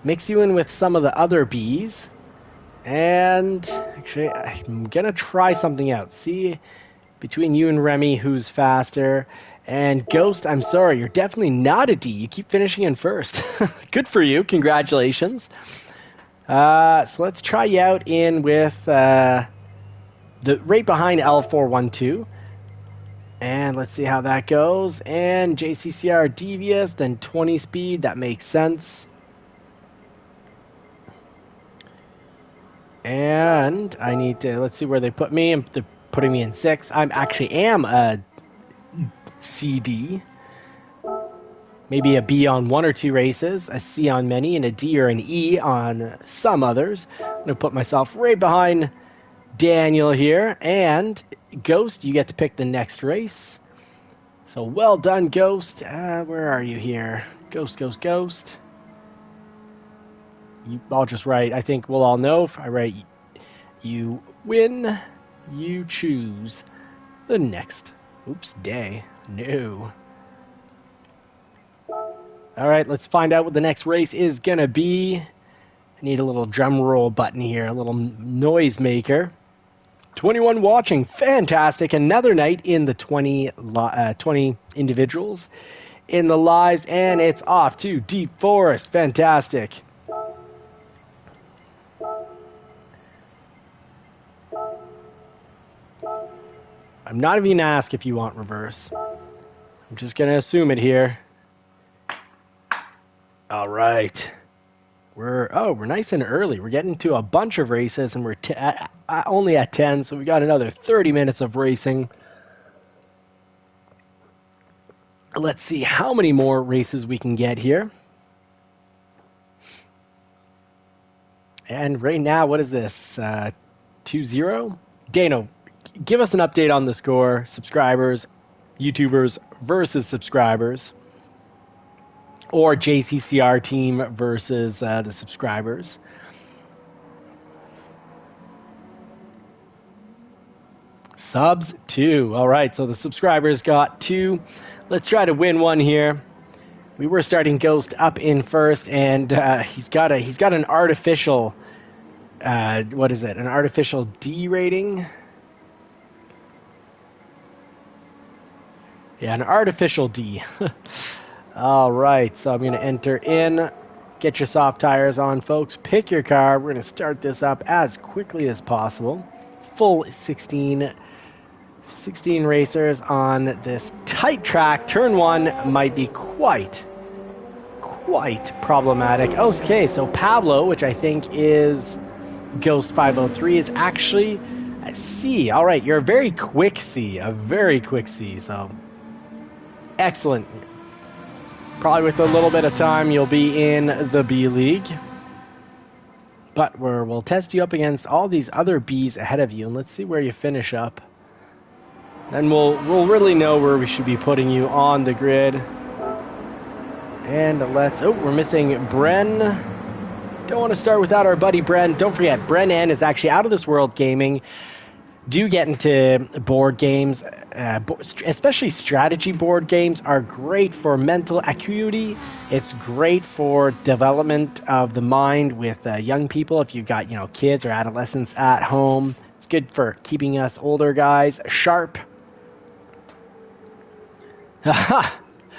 Mix you in with some of the other Bs. And actually, I'm going to try something out. See between you and Remy who's faster. And Ghost, I'm sorry, you're definitely not a D. You keep finishing in first. Good for you. Congratulations. So let's try you out in with the right behind L412. And let's see how that goes. And JCCR Devious, then 20 speed. That makes sense. And I need to, let's see where they put me. They're putting me in 6. I actually am a CD. Maybe a B on 1 or 2 races, a C on many, and a D or an E on some others. I'm going to put myself right behind Daniel here. And Ghost, you get to pick the next race. So well done, Ghost. Where are you here? Ghost. I'll just write, I think we'll all know if I write you win, you choose the next. Oops, day. No. All right, let's find out what the next race is going to be. I need a little drum roll button here, a little noise maker. 21 watching, fantastic. Another night in the 20 individuals in the lives, and it's off to Deep Forest. Fantastic. I'm not even going to ask if you want reverse. I'm just going to assume it here. All right. We're nice and early. We're getting to a bunch of races, and we're only at 10, so we got another 30 minutes of racing. Let's see how many more races we can get here. And right now, what is this? 2-0? Dano, give us an update on the score. Subscribers, YouTubers versus subscribers. Or JCCR team versus the subscribers. Subs 2. All right, so the subscribers got 2. Let's try to win one here. We were starting Ghost up in first, and he's got an artificial. What is it? An artificial D rating. Yeah, an artificial D. All right, so I'm going to enter in. Get your soft tires on, folks. Pick your car. We're going to start this up as quickly as possible. Full 16 racers on this tight track. Turn 1 might be quite problematic. Okay, so Pablo, which I think is Ghost 503, is actually a C. All right, you're a very quick C. So excellent. Probably with a little bit of time, you'll be in the B League. But we'll test you up against all these other Bs ahead of you, and let's see where you finish up. Then we'll really know where we should be putting you on the grid. And we're missing Bren. Don't want to start without our buddy Bren. Don't forget, Bren N is actually Out of This World Gaming. Do get into board games, especially strategy board games are great for mental acuity. It's great for development of the mind with young people. If you've got kids or adolescents at home, it's good for keeping us older guys sharp.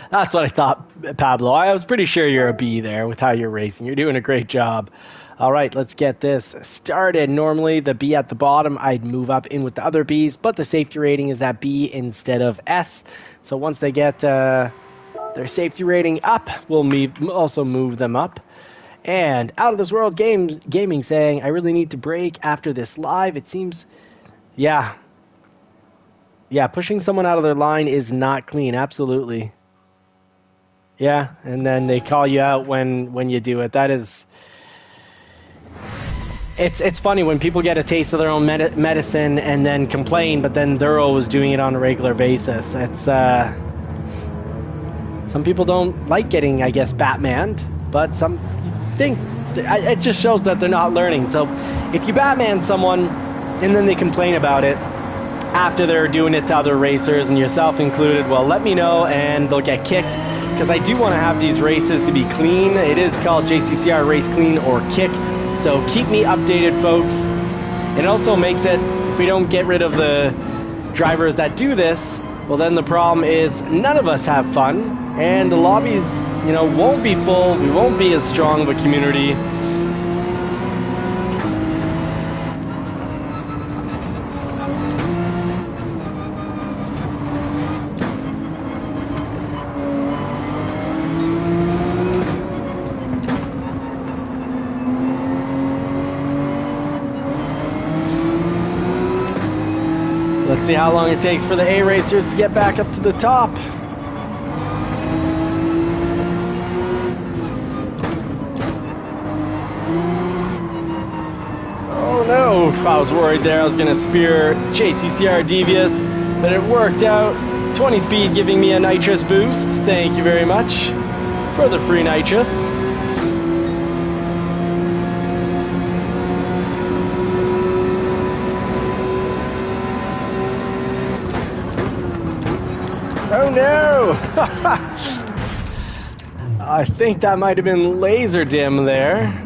That's what I thought, Pablo. I was pretty sure you're a B there with how you're racing. You're doing a great job. All right, let's get this started. Normally, the B at the bottom, I'd move up in with the other Bs, but the safety rating is at B instead of S. So once they get their safety rating up, we'll also move them up. And Out of This World Gaming saying, I really need to break after this live. It seems, yeah, pushing someone out of their line is not clean. Absolutely. Yeah, and then they call you out when you do it. That is... It's funny when people get a taste of their own medicine and then complain, but then they're always doing it on a regular basis. It's... some people don't like getting, I guess, Batmaned, but some think... It just shows that they're not learning. So if you Batman someone and then they complain about it after they're doing it to other racers and yourself included, well, let me know and they'll get kicked. Because I do want to have these races to be clean. It is called JCCR Race Clean or Kick. So keep me updated, folks. It also makes it, if we don't get rid of the drivers that do this, well then the problem is none of us have fun. And the lobbies, won't be full. We won't be as strong of a community. Let's see how long it takes for the A racers to get back up to the top. Oh no, if I was worried there I was going to spear JCCR Devious, but it worked out. 20 speed giving me a nitrous boost. Thank you very much for the free nitrous. Oh no! I think that might have been laser dim there.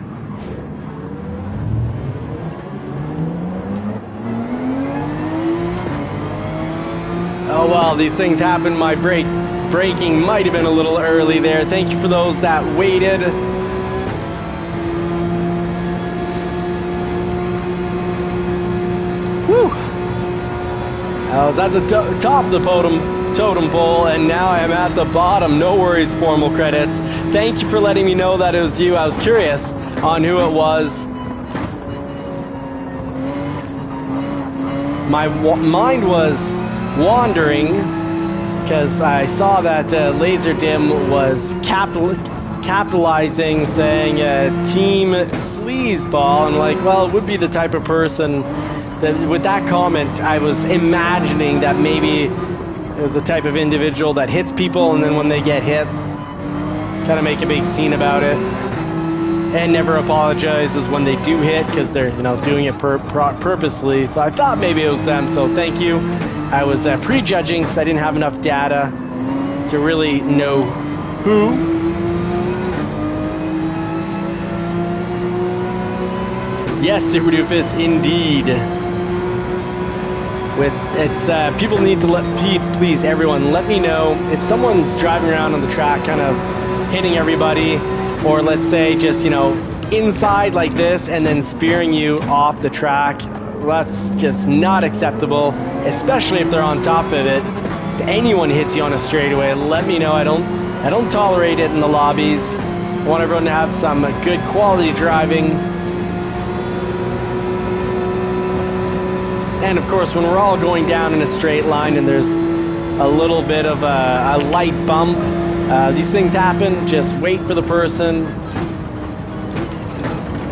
Oh well, these things happen. My braking might have been a little early there. Thank you for those that waited. Whew! I was at the top of the totem pole, and now I am at the bottom. No worries, formal credits. Thank you for letting me know that it was you. I was curious on who it was. My mind was wandering because I saw that Laser Dim was capitalizing, saying Team Sleazeball. I'm like, well, it would be the type of person that, with that comment, I was imagining that maybe it was the type of individual that hits people and then when they get hit, kind of make a big scene about it and never apologizes when they do hit because they're, doing it purposely. So I thought maybe it was them, so thank you. I was prejudging because I didn't have enough data to really know who. Yes, Super Doofus, indeed. People need to please everyone, let me know if someone's driving around on the track kind of hitting everybody, or let's say just, inside like this and then spearing you off the track. That's just not acceptable, especially if they're on top of it. If anyone hits you on a straightaway, let me know. I don't tolerate it in the lobbies. I want everyone to have some good quality driving. And of course, when we're all going down in a straight line and there's a little bit of a light bump, these things happen. Just wait for the person.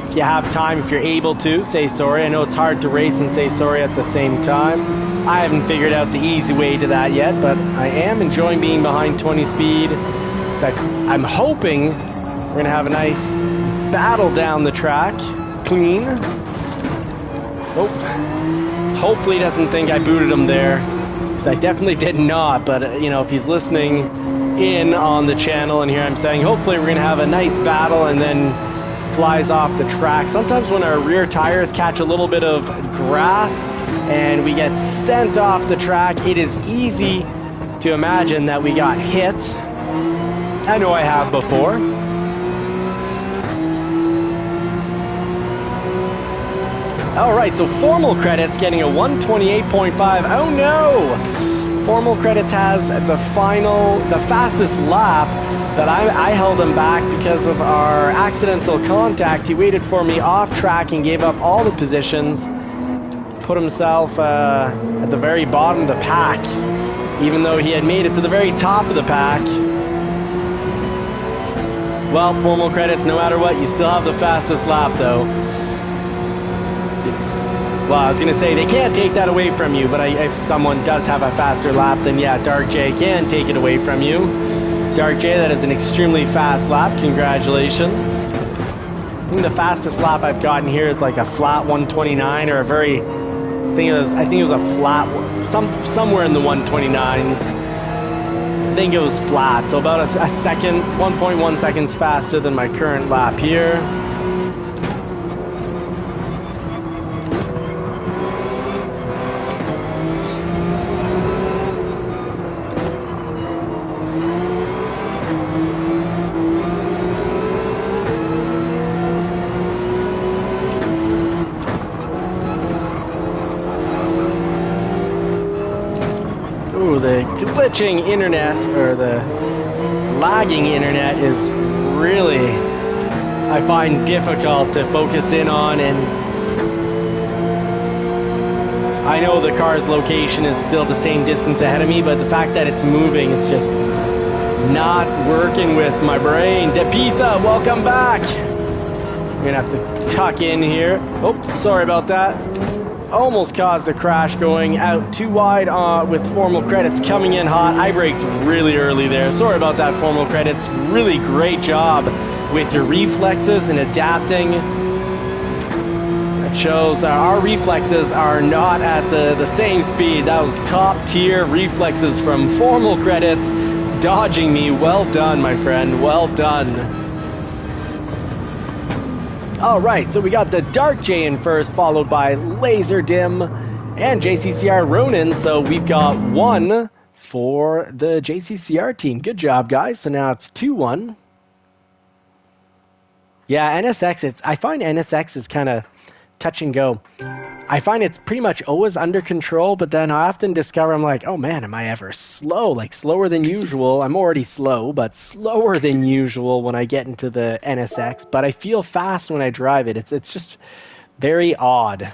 If you have time, if you're able to, say sorry. I know it's hard to race and say sorry at the same time. I haven't figured out the easy way to that yet, but I am enjoying being behind 20 speed. I'm hoping we're going to have a nice battle down the track. Clean. Oh. Hopefully he doesn't think I booted him there, because I definitely did not. But, if he's listening in on the channel and here I'm saying, hopefully we're going to have a nice battle and then flies off the track. Sometimes when our rear tires catch a little bit of grass and we get sent off the track, it is easy to imagine that we got hit. I know I have before. All right, so Formal Credits getting a 128.5. Oh no! Formal Credits has the fastest lap, but I held him back because of our accidental contact. He waited for me off track and gave up all the positions. Put himself at the very bottom of the pack, even though he had made it to the very top of the pack. Well, Formal Credits, no matter what, you still have the fastest lap, though. Well, I was going to say, they can't take that away from you, but if someone does have a faster lap, then yeah, Dark J can take it away from you. Dark J, that is an extremely fast lap. Congratulations. I think the fastest lap I've gotten here is like a flat 129 or a very... I think it was a flat one, somewhere in the 129s. I think it was flat, so about a second, 1.1 seconds faster than my current lap here. The glitching internet, or the lagging internet, is really, I find, difficult to focus in on, and I know the car's location is still the same distance ahead of me, but the fact that it's moving, it's just not working with my brain. Depitha, welcome back! I'm gonna have to tuck in here. Oh, sorry about that. Almost caused a crash going out too wide with Formal Credits coming in hot. I braked really early there. Sorry about that, Formal Credits. Really great job with your reflexes and adapting. That shows our reflexes are not at the same speed. That was top tier reflexes from Formal Credits dodging me. Well done, my friend. Well done. All right, so we got the Dark J in first, followed by Laser Dim and JCCR Ronin. So we've got 1 for the JCCR team. Good job, guys. So now it's 2-1. Yeah, NSX, I find NSX is kind of touch and go. I find it's pretty much always under control, but then I often discover I'm like, oh man, am I ever slow? Like slower than usual. I'm already slow, but slower than usual when I get into the NSX. But I feel fast when I drive it. It's just very odd.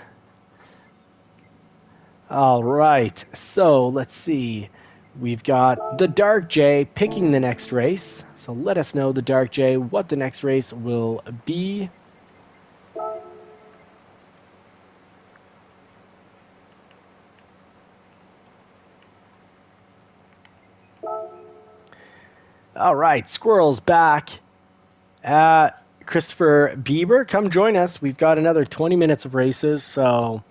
All right, so let's see. We've got the Dark J picking the next race. So let us know, the Dark J, what the next race will be. All right, Squirrel's back. Christopher Bieber, come join us. We've got another 20 minutes of races, so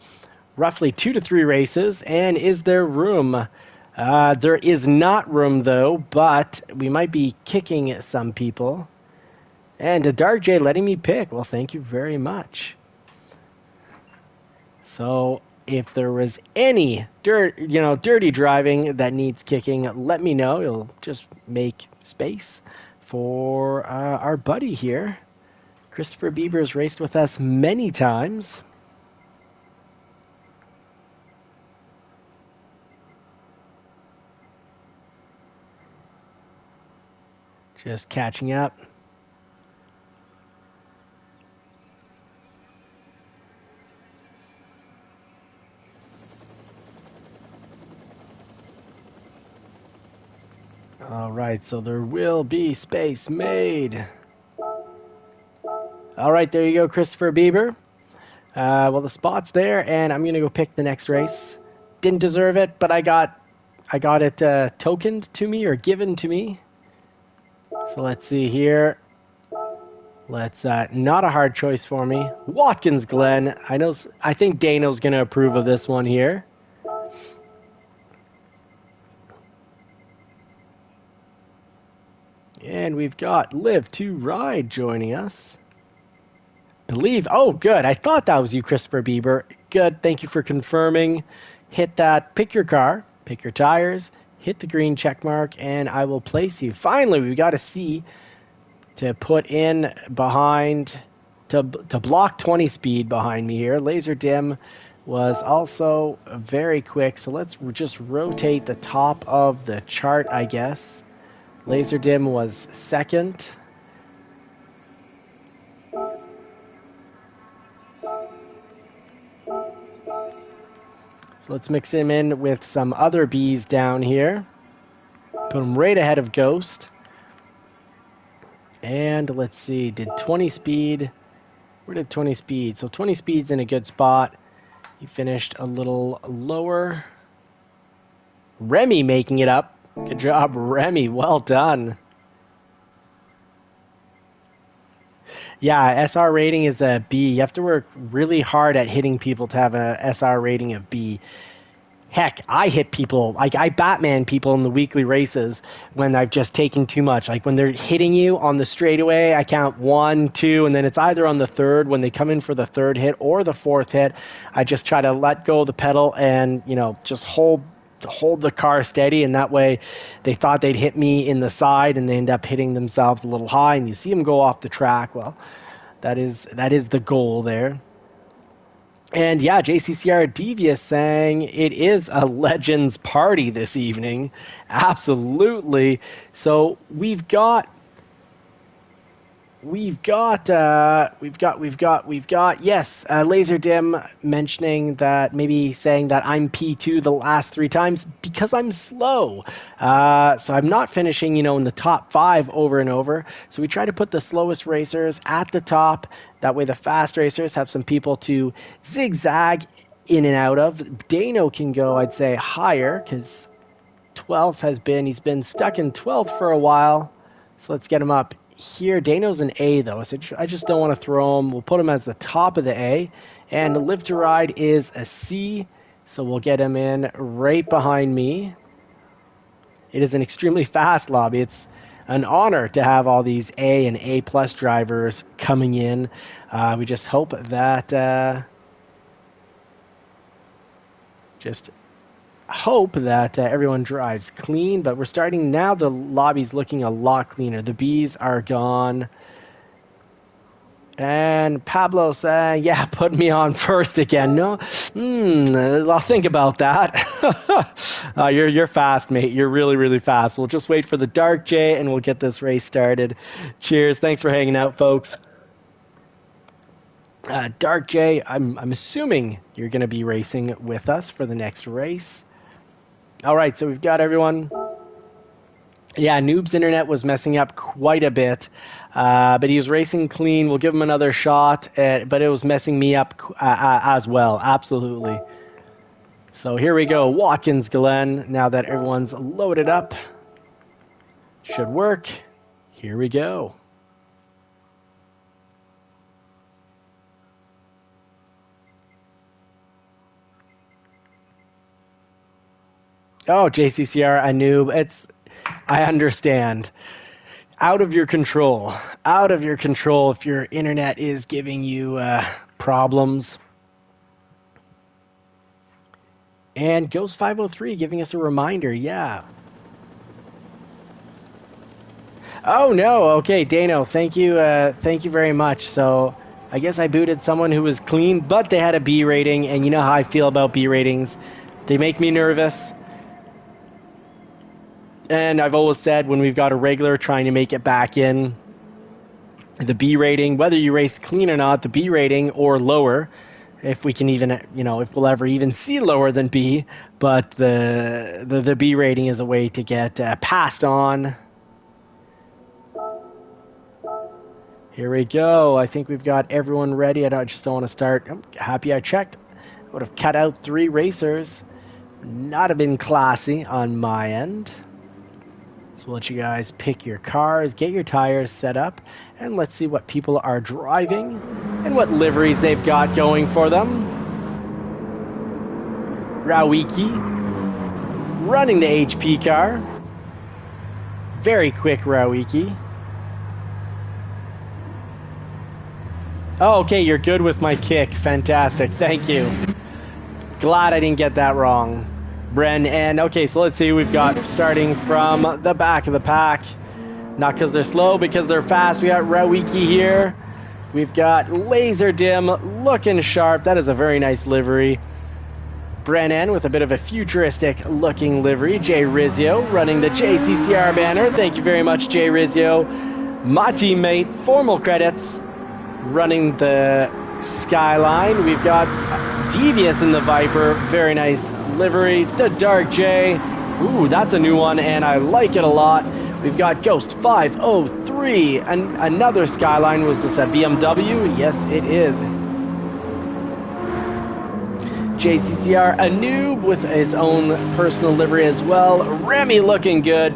roughly 2 to 3 races. And is there room? There is not room, though, but we might be kicking some people. And a Dark J letting me pick. Well, thank you very much. So if there was any dirty driving that needs kicking, let me know. It'll just make space for our buddy here. Christopher Bieber has raced with us many times. Just catching up. All right, so there will be space made. All right, there you go, Christopher Bieber. Well, the spot's there, and I'm gonna go pick the next race. Didn't deserve it, but I got it tokened to me or given to me. So let's see here. Let's not a hard choice for me. Watkins Glen. I think Dano's gonna approve of this one here. And we've got Live to Ride joining us. Oh, good. I thought that was you, Christopher Bieber. Good. Thank you for confirming. Hit that. Pick your car. Pick your tires. hit the green check mark, and I will place you. Finally, we got a C to put in behind, to block 20 speed behind me here. Laser Dim was also very quick, so let's just rotate the top of the chart, I guess. Laser Dim was second. So let's mix him in with some other Bs down here. Put him right ahead of Ghost. And let's see, did 20 speed, where did 20 speed? So 20 speed's in a good spot. He finished a little lower. Remy making it up. Good job, Remy. Well done. Yeah, SR rating is a B. You have to work really hard at hitting people to have a SR rating of B. Heck, I hit people, like I Batman people in the weekly races when I've just taken too much. Like when they're hitting you on the straightaway, I count 1, 2, and then it's either on the third when they come in for the third hit or the fourth hit. I just try to let go of the pedal and, you know, just hold the car steady, and that way they thought they'd hit me in the side and they end up hitting themselves a little high, and you see them go off the track. Well, that is the goal there. And yeah, JCCR Devious saying it is a Legends party this evening. Absolutely. So we've got yes, Laser Dim mentioning that, maybe saying that I'm P2 the last 3 times because I'm slow. So I'm not finishing, in the top 5 over and over. So we try to put the slowest racers at the top. That way the fast racers have some people to zigzag in and out of. Dano can go, I'd say, higher because 12th he's been stuck in 12th for a while. So let's get him up here. Dano's an A though, so I just don't want to throw him. We'll put him as the top of the A. And the Live to Ride is a C, so we'll get him in right behind me. It is an extremely fast lobby. It's an honor to have all these A and A plus drivers coming in. We just hope that everyone drives clean, but we're starting now. The lobby's looking a lot cleaner. The Bs are gone. And Pablo saying, yeah, put me on first again. No, I'll think about that. You're fast, mate. You're really, really fast. We'll just wait for the Dark J and we'll get this race started. Cheers. Thanks for hanging out, folks. Dark J, I'm assuming you're going to be racing with us for the next race. All right, so we've got everyone. Yeah, Noob's internet was messing up quite a bit, but he was racing clean. We'll give him another shot, but it was messing me up as well, absolutely. So here we go, Watkins Glen, now that everyone's loaded up. Should work. Here we go. Oh, JCCR, a noob. I understand. Out of your control. Out of your control if your internet is giving you problems. And Ghost503 giving us a reminder, yeah. Oh, no. Okay, Dano, thank you very much. So I guess I booted someone who was clean, but they had a B rating, and you know how I feel about B ratings. They make me nervous. And I've always said when we've got a regular trying to make it back in, the B rating, whether you raced clean or not, the B rating or lower, if we can even, if we'll ever even see lower than B, but the B rating is a way to get passed on. Here we go. I think we've got everyone ready. I just don't want to start. I'm happy I checked. I would have cut out 3 racers. Not have been classy on my end. So we'll let you guys pick your cars, get your tires set up, and let's see what people are driving and what liveries they've got going for them. Rawiki running the HP car. Very quick Rawiki. Oh, okay, you're good with my kick. Fantastic. Thank you. Glad I didn't get that wrong. Bren, and okay, so let's see, we've got starting from the back of the pack. Not because they're slow, because they're fast. We got Rawiki here. We've got Laser Dim looking sharp. That is a very nice livery. Brennan with a bit of a futuristic looking livery. Jay Rizzio running the JCCR banner. Thank you very much, Jay Rizzio. My teammate, formal credits, running the Skyline. We've got Devious in the Viper. Very nice livery. The Dark J. Ooh, that's a new one, and I like it a lot. We've got Ghost 503. And another Skyline. Was this a BMW? Yes, it is. JCCR, a noob with his own personal livery as well. Remy looking good.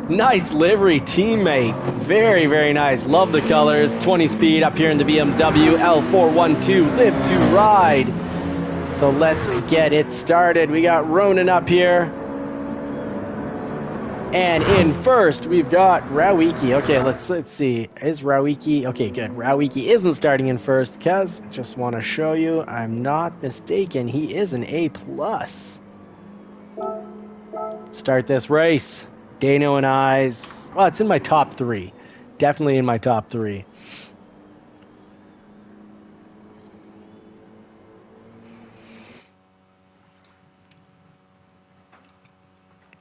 Nice livery, teammate. Very, very nice. Love the colors. 20 speed up here in the BMW L412. Live to ride. So let's get it started. We got Ronan up here. And in first, we've got Rawiki. Okay, let's see. Is Rawiki... Okay, good. Rawiki isn't starting in first, because just want to show you, I'm not mistaken, he is an A+. Start this race. Dano and I's... Well, it's in my top 3. Definitely in my top 3.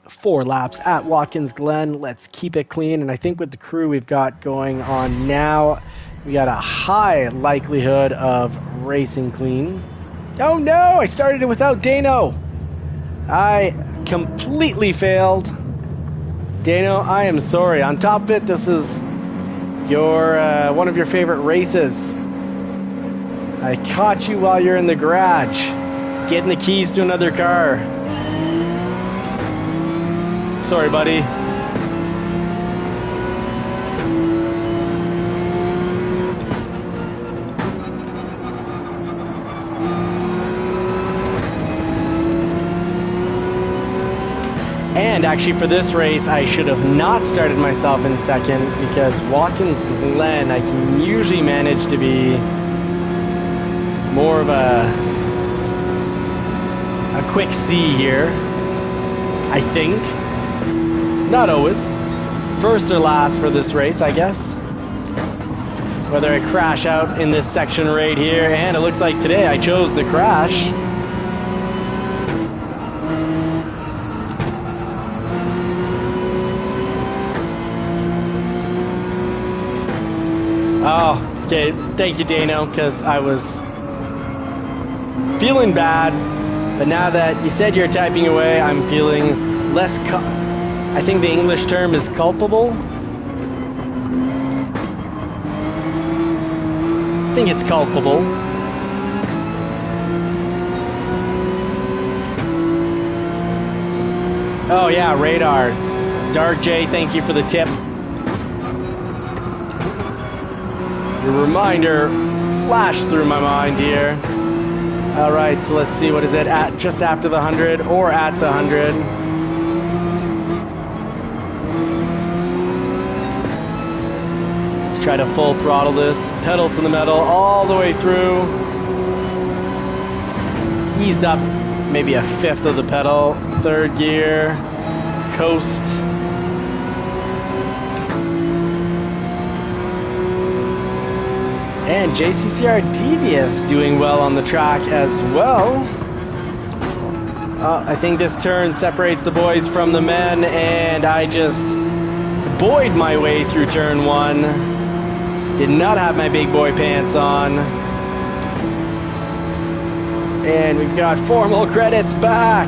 Four laps at Watkins Glen. Let's keep it clean. And I think with the crew we've got going on now, we got a high likelihood of racing clean. Oh no, I started it without Dano. I completely failed. Dano, I am sorry. On top of it, this is your one of your favorite races. I caught you while you're in the garage, getting the keys to another car. Sorry, buddy. And actually for this race, I should have not started myself in second, because Watkins Glen, I can usually manage to be more of a quick C here, I think. Not always. First or last for this race, I guess. Whether I crash out in this section right here, and it looks like today I chose the crash. Oh, okay. Thank you, Dano, because I was feeling bad. But now that you said you're typing away, I'm feeling less... I think the English term is culpable. I think it's culpable. Oh yeah, radar. Dark J, thank you for the tip. Your reminder flashed through my mind here. Alright, so let's see, what is it? At just after the 100 or at the 100? Try to full throttle this, pedal to the metal all the way through. Eased up maybe a fifth of the pedal. Third gear, coast. And JCCR Devious doing well on the track as well. I think this turn separates the boys from the men, and I just buoyed my way through turn 1. Did not have my big boy pants on. And we've got formal credits back.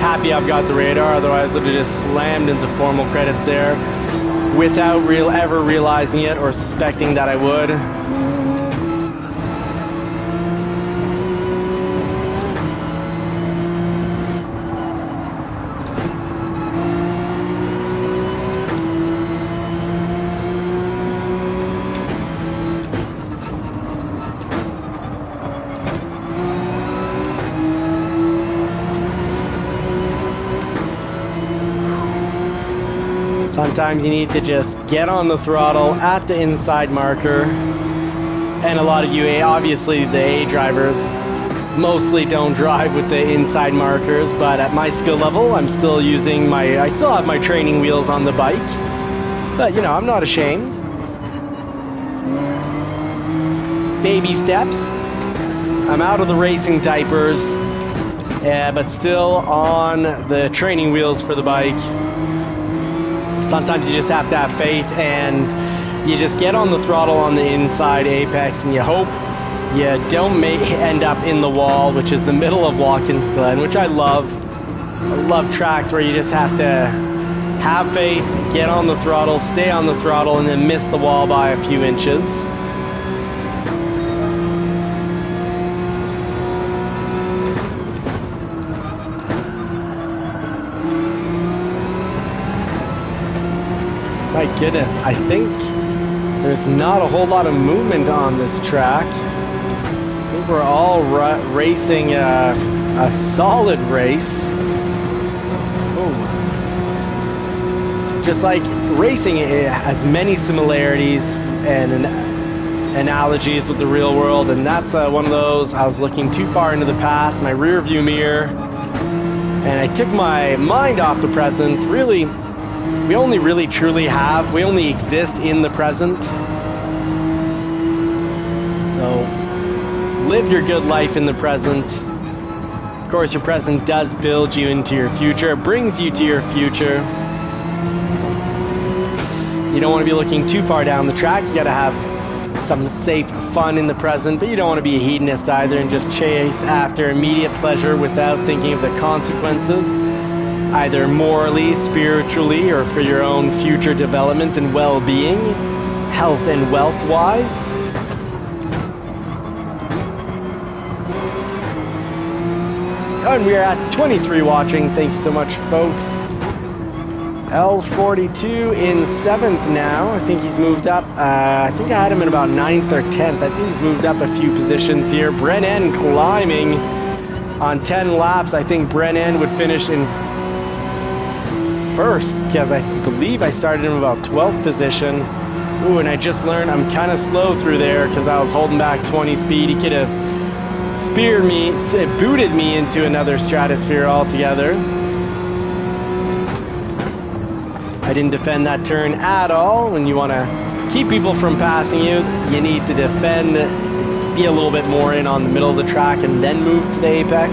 Happy I've got the radar, otherwise I would have just slammed into formal credits there without ever realizing it or suspecting that I would. Sometimes you need to just get on the throttle at the inside marker. And a lot of you, obviously the A drivers, mostly don't drive with the inside markers, but at my skill level, I'm still using I still have my training wheels on the bike. But, you know, I'm not ashamed. Baby steps. I'm out of the racing diapers, but still on the training wheels for the bike. Sometimes you just have to have faith, and you just get on the throttle on the inside apex, and you hope you don't end up in the wall, which is the middle of Watkins Glen, which I love. I love tracks where you just have to have faith, get on the throttle, stay on the throttle, and then miss the wall by a few inches. My goodness, I think there's not a whole lot of movement on this track. I think we're all racing a solid race. Oh. Just like racing, it has many similarities and analogies with the real world, and that's one of those. I was looking too far into the past, my rear view mirror, and I took my mind off the present. Really, we only really truly we only exist in the present. So live your good life in the present. Of course, your present does build you into your future. It brings you to your future. You don't want to be looking too far down the track. You got to have some safe fun in the present, but you don't want to be a hedonist either and just chase after immediate pleasure without thinking of the consequences, either morally, spiritually, or for your own future development and well-being, health and wealth-wise. And we are at 23 watching. Thank you so much, folks. L42 in 7th now. I think he's moved up. I think I had him in about 9th or 10th. I think he's moved up a few positions here. Brennan climbing on 10 laps. I think Brennan would finish in first, because I believe I started him about 12th position. Ooh, and I just learned I'm kind of slow through there because I was holding back 20 speed. He could have speared me, booted me into another stratosphere altogether. I didn't defend that turn at all. When you want to keep people from passing you, you need to defend, be a little bit more in on the middle of the track and then move to the apex.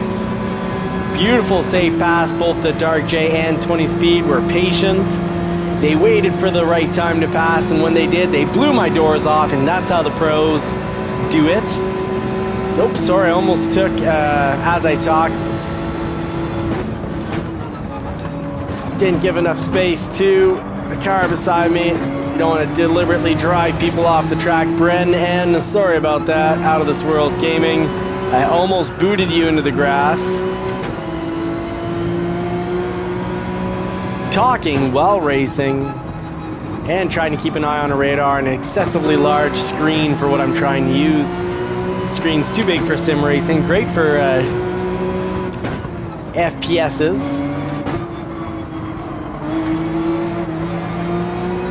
Beautiful safe pass, both the Dark J and 20 speed were patient. They waited for the right time to pass, and when they did, they blew my doors off, and that's how the pros do it. Oops, sorry, I almost took, as I talked, didn't give enough space to the car beside me. You don't want to deliberately drive people off the track. Bren, and sorry about that, Out of This World Gaming. I almost booted you into the grass. Talking while racing and trying to keep an eye on a radar and an excessively large screen for what I'm trying to use. The screen's too big for sim racing. Great for FPSs,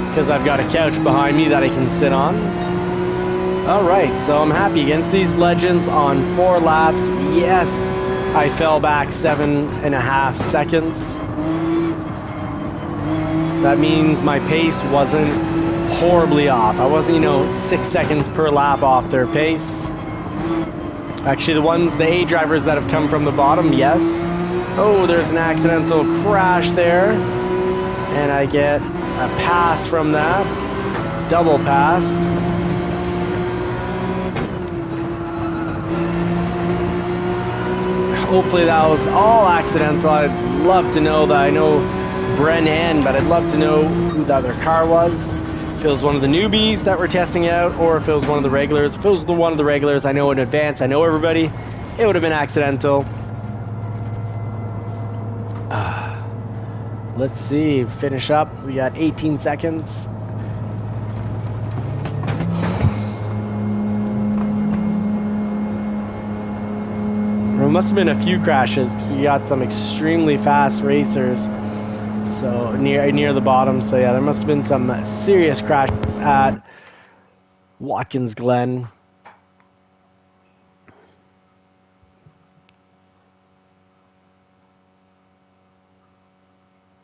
because I've got a couch behind me that I can sit on. Alright, so I'm happy against these legends on 4 laps. Yes, I fell back 7.5 seconds. That means my pace wasn't horribly off. I wasn't, 6 seconds per lap off their pace. Actually, the A drivers that have come from the bottom, yes. Oh, there's an accidental crash there. And I get a pass from that. Double pass. Hopefully that was all accidental. I'd love to know that. I know Brennan, but I'd love to know who the other car was. If it was one of the newbies that we're testing out, or if it was one of the regulars. If it was one of the regulars, I know in advance, I know everybody, it would have been accidental. Let's see, finish up. We got 18 seconds. There must have been a few crashes, because we got some extremely fast racers. So near the bottom. So yeah, there must have been some serious crashes at Watkins Glen.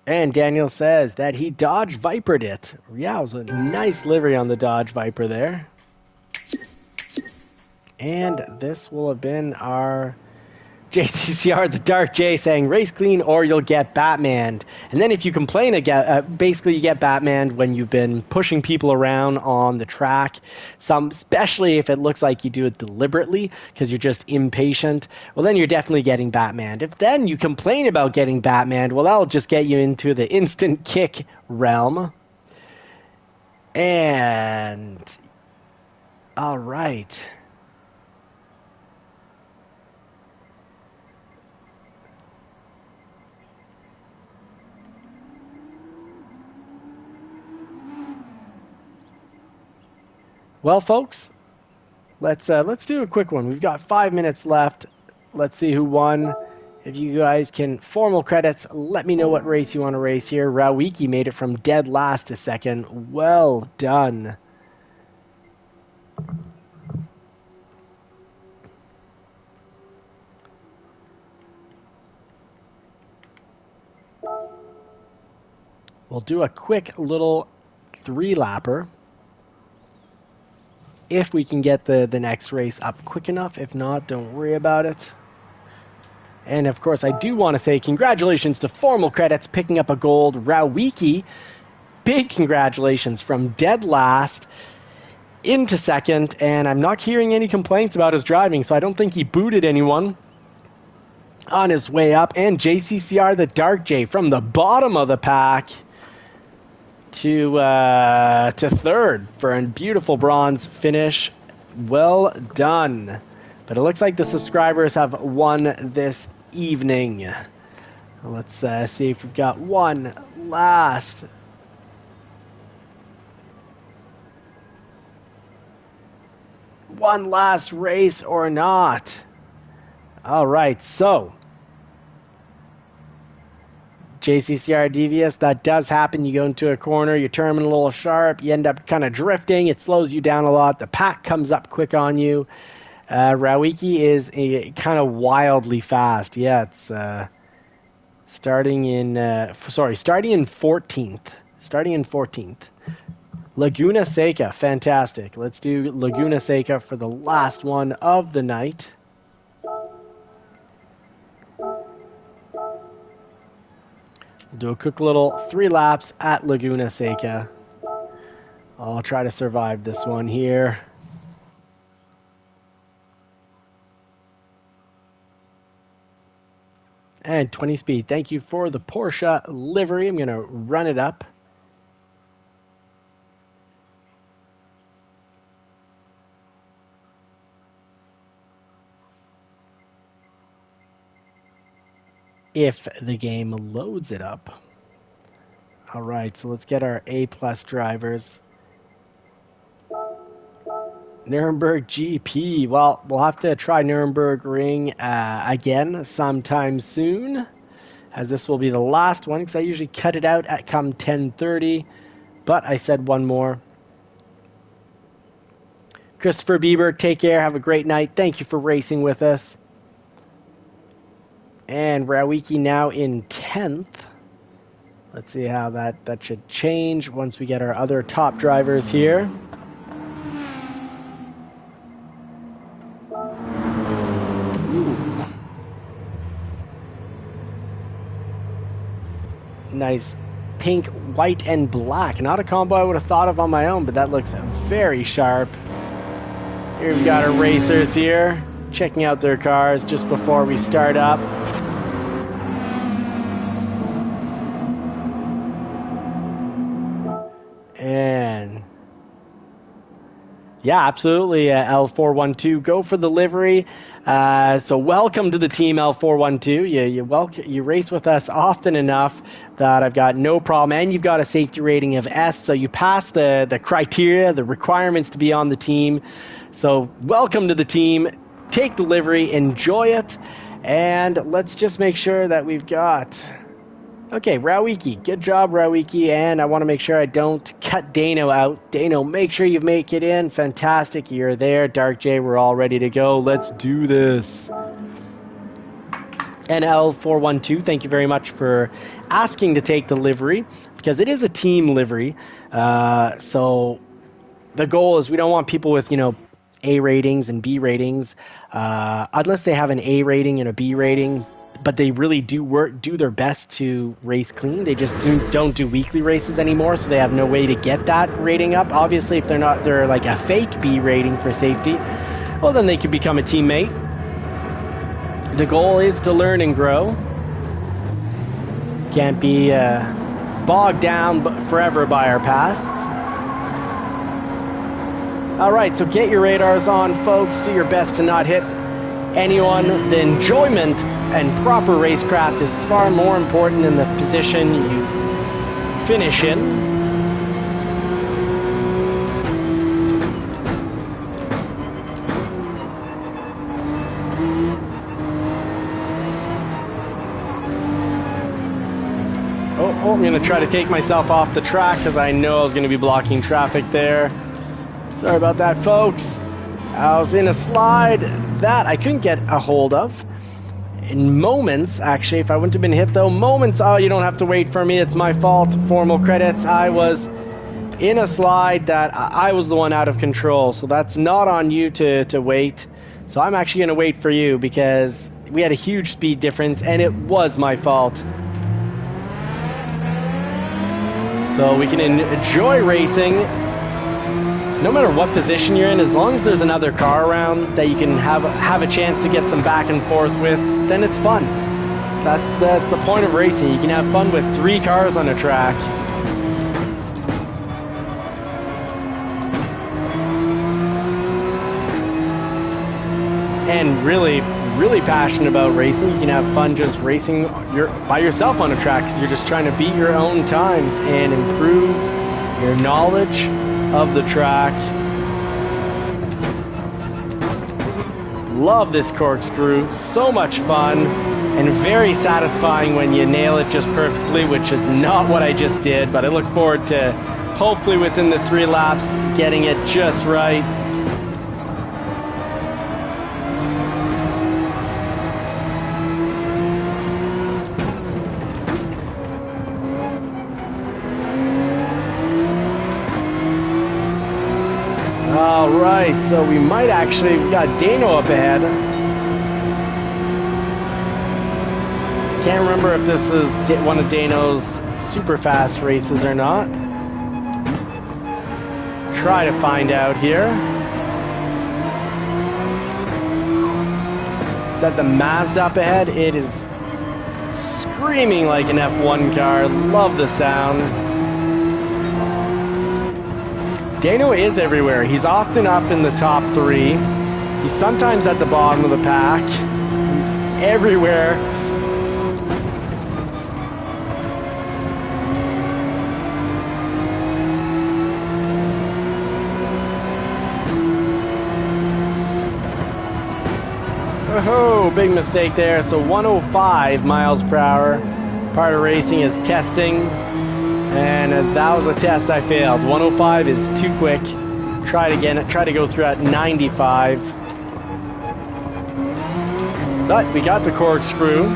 And Daniel says that he Dodge Vipered it. Yeah, it was a nice livery on the Dodge Viper there. And this will have been our JCCR, the Dark J, saying race clean or you'll get Batmaned. And then if you complain again, basically you get Batmaned when you've been pushing people around on the track. Especially if it looks like you do it deliberately because you're just impatient. Well, then you're definitely getting Batmaned. If then you complain about getting Batmaned, well, that'll just get you into the instant kick realm. And all right. Well, folks, let's do a quick one. We've got 5 minutes left. Let's see who won. If you guys can, formal credits, let me know what race you want to race here. Rawiki made it from dead last to second. Well done. We'll do a quick little 3-lapper. If we can get the next race up quick enough. If not, don't worry about it. And of course, I do want to say congratulations to Formal Credits picking up a gold. Rawiki, big congratulations from dead last into second. And I'm not hearing any complaints about his driving, so I don't think he booted anyone on his way up. And JCCR, the Dark J, from the bottom of the pack to third for a beautiful bronze finish. Well done. But it looks like the subscribers have won this evening. Let's see if we've got one last race or not. All right, so JCCR Devious, that does happen. You go into a corner, you're turning a little sharp, you end up kind of drifting, it slows you down a lot, the pack comes up quick on you. Rawiki is kind of wildly fast. Yeah, it's starting in 14th. Starting in 14th. Laguna Seca, fantastic. Let's do Laguna Seca for the last one of the night. We'll do a quick little 3 laps at Laguna Seca. I'll try to survive this one here. And 20 speed. Thank you for the Porsche livery. I'm going to run it up. If the game loads it up. All right, so let's get our A+ drivers. Nuremberg GP. Well, we'll have to try Nuremberg Ring again sometime soon, as this will be the last one, because I usually cut it out at come 10:30, but I said one more. Christopher Bieber, take care, have a great night. Thank you for racing with us. And Rawiki now in 10th. Let's see how that should change once we get our other top drivers here. Ooh. Nice pink, white, and black. Not a combo I would have thought of on my own, but that looks very sharp. Here we've got our racers here, checking out their cars just before we start up. And yeah, absolutely, L412, go for the livery. So welcome to the team, L412. You race with us often enough that I've got no problem. And you've got a safety rating of S, so you pass the criteria, the requirements to be on the team. So welcome to the team. Take the livery, enjoy it, and let's just make sure that we've got... Okay, Rawiki, good job, Rawiki, and I want to make sure I don't cut Dano out. Dano, make sure you make it in. Fantastic, you're there. Dark J, we're all ready to go. Let's do this. NL412, thank you very much for asking to take the livery, because it is a team livery. So the goal is we don't want people with, A ratings and B ratings, unless they have an A rating and a B rating, but they really do their best to race clean. They just don't do weekly races anymore, so they have no way to get that rating up. Obviously, if they're like a fake B rating for safety, well, then they could become a teammate. The goal is to learn and grow. Can't be bogged down forever by our pasts. Alright, so get your radars on, folks. Do your best to not hit anyone. The enjoyment and proper racecraft is far more important than the position you finish in. Oh, I'm going to try to take myself off the track because I know I was going to be blocking traffic there. Sorry about that, folks. I was in a slide that I couldn't get a hold of. In moments, actually, if I wouldn't have been hit though, moments, oh, you don't have to wait for me, it's my fault. Formal credits, I was in a slide that I was the one out of control, so that's not on you to wait. So I'm actually going to wait for you because we had a huge speed difference and it was my fault. So we can enjoy racing no matter what position you're in, as long as there's another car around that you can have a chance to get some back and forth with, then it's fun. That's the point of racing. You can have fun with 3 cars on a track. And really passionate about racing. You can have fun just racing by yourself on a track because you're just trying to beat your own times and improve your knowledge of the track. Love this corkscrew, so much fun and very satisfying when you nail it just perfectly, which is not what I just did, but I look forward to hopefully within the 3 laps getting it just right. Alright, so we got Dano up ahead. Can't remember if this is one of Dano's super fast races or not. Try to find out here. Is that the Mazda up ahead? It is screaming like an F1 car. Love the sound. Dano is everywhere. He's often up in the top 3. He's sometimes at the bottom of the pack. He's everywhere. Oh, big mistake there. So 105 miles per hour. Part of racing is testing. And that was a test I failed. 105 is too quick. Try it again. Try to go through at 95. But we got the corkscrew.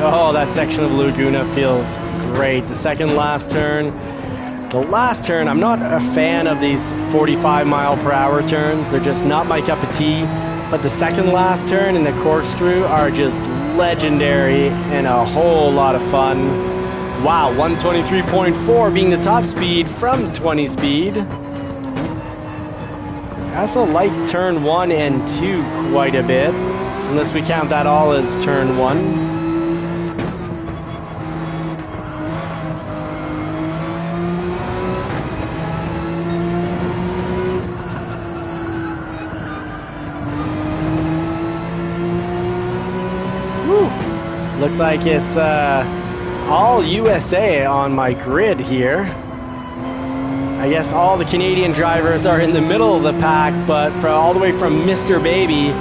Oh, that section of Laguna feels great. The second last turn. The last turn, I'm not a fan of these 45 mile per hour turns. They're just not my cup of tea. But the second last turn and the corkscrew are just legendary and a whole lot of fun. Wow, 123.4 being the top speed from 20 speed. I also like turn 1 and 2 quite a bit, unless we count that all as turn 1. Looks like it's all USA on my grid here. I guess all the Canadian drivers are in the middle of the pack, but all the way from Mr. Baby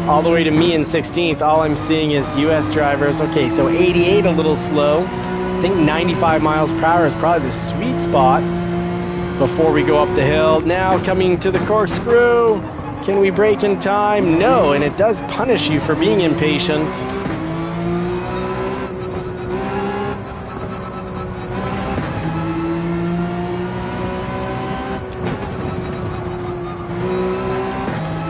all the way to me in 16th, all I'm seeing is US drivers. Okay, so 88 a little slow. think 95 miles per hour is probably the sweet spot before we go up the hill. Now coming to the corkscrew. Can we brake in time? No, and it does punish you for being impatient.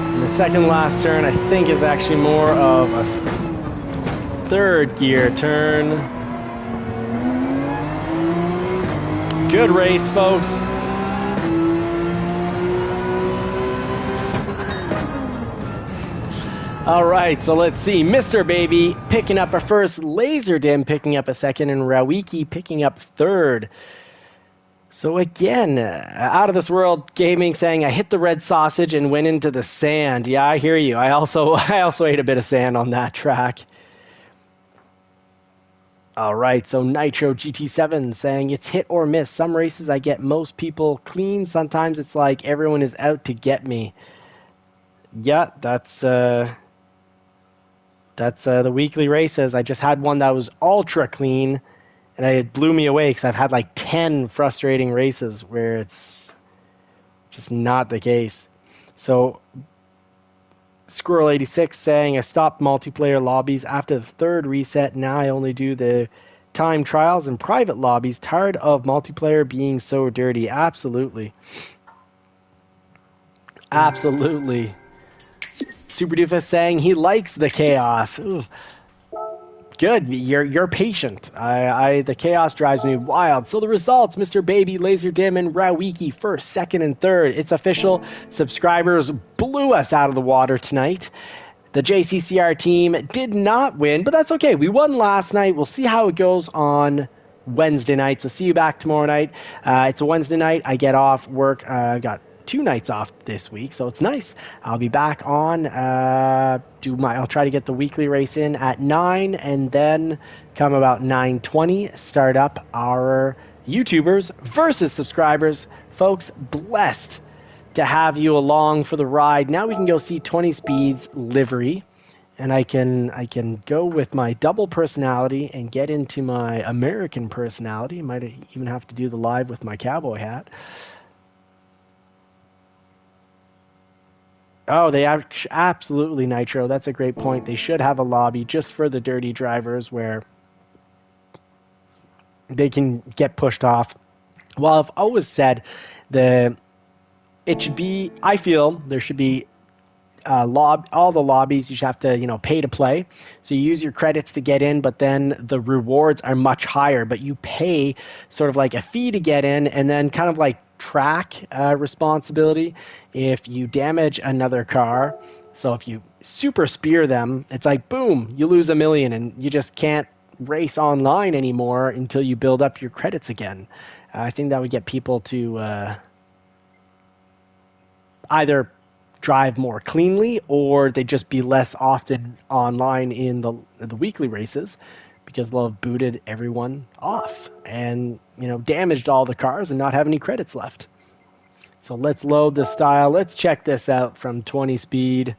And the second last turn, I think, is actually more of a third gear turn. Good race, folks. All right, so let's see. Mr. Baby picking up a first, Laserdym picking up a second, and Rawiki picking up third. So again, out of this world gaming saying I hit the red sausage and went into the sand. Yeah, I hear you. I also ate a bit of sand on that track. All right, so Nitro GT7 saying it's hit or miss. Some races I get most people clean. Sometimes it's like everyone is out to get me. Yeah, that's the weekly races. I just had one that was ultra clean, and it blew me away because I've had like 10 frustrating races where it's just not the case. So Squirrel86 saying I stopped multiplayer lobbies after the third reset. Now I only do the time trials and private lobbies. Tired of multiplayer being so dirty. Absolutely. Absolutely. Super Doofus saying he likes the chaos. Ooh. Good, you're patient. The chaos drives me wild. So the results: Mr. Baby, Laserdym, and Rawiki first, second, and third. It's official. Subscribers blew us out of the water tonight. The JCCR team did not win, but that's okay. We won last night. We'll see how it goes on Wednesday night. So see you back tomorrow night. It's a Wednesday night. I get off work. Got 2 nights off this week, so it's nice. I'll be back on. I'll try to get the weekly race in at 9, and then come about 9:20, start up our YouTubers versus subscribers. Folks, blessed to have you along for the ride. Now we can go see 20 Speed's livery, and I can go with my double personality and get into my American personality. Might even have to do the live with my cowboy hat. Oh, they absolutely, Nitro. That's a great point. They should have a lobby just for the dirty drivers where they can get pushed off. Well, I've always said I feel there should be all the lobbies you should have to pay to play. So you use your credits to get in, but then the rewards are much higher. But you pay sort of like a fee to get in, and then kind of like track responsibility. If you damage another car, so if you super spear them, it's like boom, you lose $1 million, and you just can't race online anymore until you build up your credits again. I think that would get people to either drive more cleanly, or they just be less often online in the weekly races, because they'll have booted everyone off and damaged all the cars and not have any credits left. So let's load the style. Let's check this out from 20 Speed.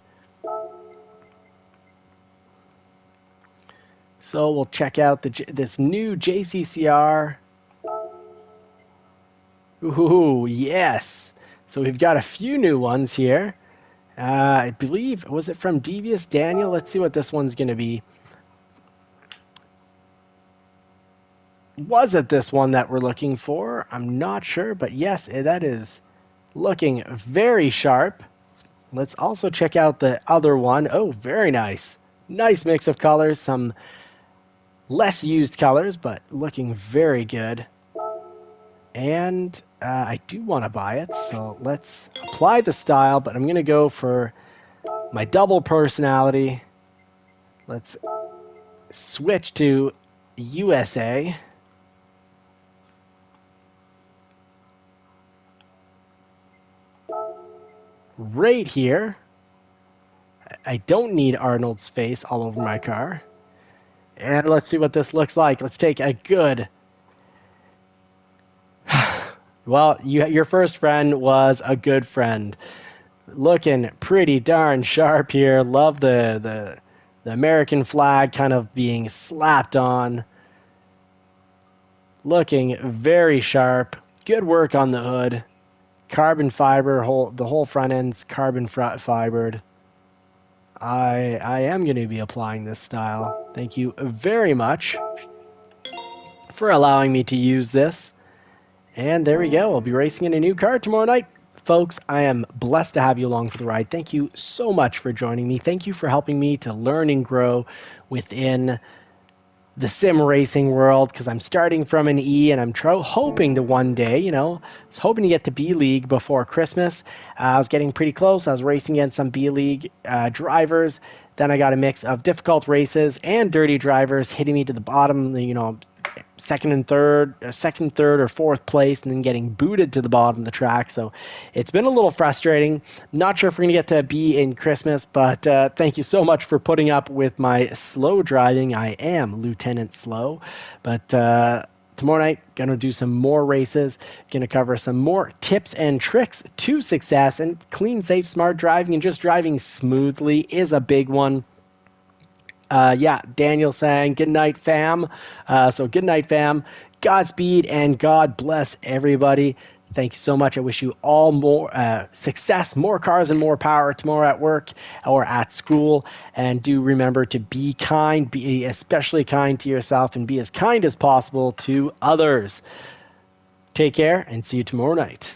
So we'll check out this new JCCR. Ooh, yes. So we've got a few new ones here. I believe, was it from Devious Daniel? Let's see what this one's going to be. Was it this one that we're looking for? I'm not sure, but yes, that is looking very sharp. Let's also check out the other one. Oh, very nice. Nice mix of colors, some less used colors, but looking very good. And I do want to buy it, so let's apply the style, but I'm going to go for my double personality. Let's switch to USA. Right here. I don't need Arnold's face all over my car. And let's see what this looks like. Let's take a good... Well, your first friend was a good friend. Looking pretty darn sharp here. Love the American flag kind of being slapped on. Looking very sharp. Good work on the hood. Carbon fiber, the whole front end's carbon fibered. I am going to be applying this style. Thank you very much for allowing me to use this. And there we go. I'll be racing in a new car tomorrow night. Folks, I am blessed to have you along for the ride. Thank you so much for joining me. Thank you for helping me to learn and grow within the sim racing world, because I'm starting from an E and I'm hoping to one day, I was hoping to get to B League before Christmas. I was getting pretty close. I was racing against some B League drivers. Then I got a mix of difficult races and dirty drivers hitting me to the bottom, second, third, or fourth place, and then getting booted to the bottom of the track. So it's been a little frustrating. Not sure if we're going to get to be in Christmas, but thank you so much for putting up with my slow driving. I am Lieutenant Slow, but tomorrow night, going to do some more races, going to cover some more tips and tricks to success, and clean, safe, smart driving and just driving smoothly is a big one. Daniel saying, good night, fam. So good night, fam. Godspeed and God bless everybody. Thank you so much. I wish you all more success, more cars, and more power tomorrow at work or at school. And do remember to be kind, be especially kind to yourself, and be as kind as possible to others. Take care and see you tomorrow night.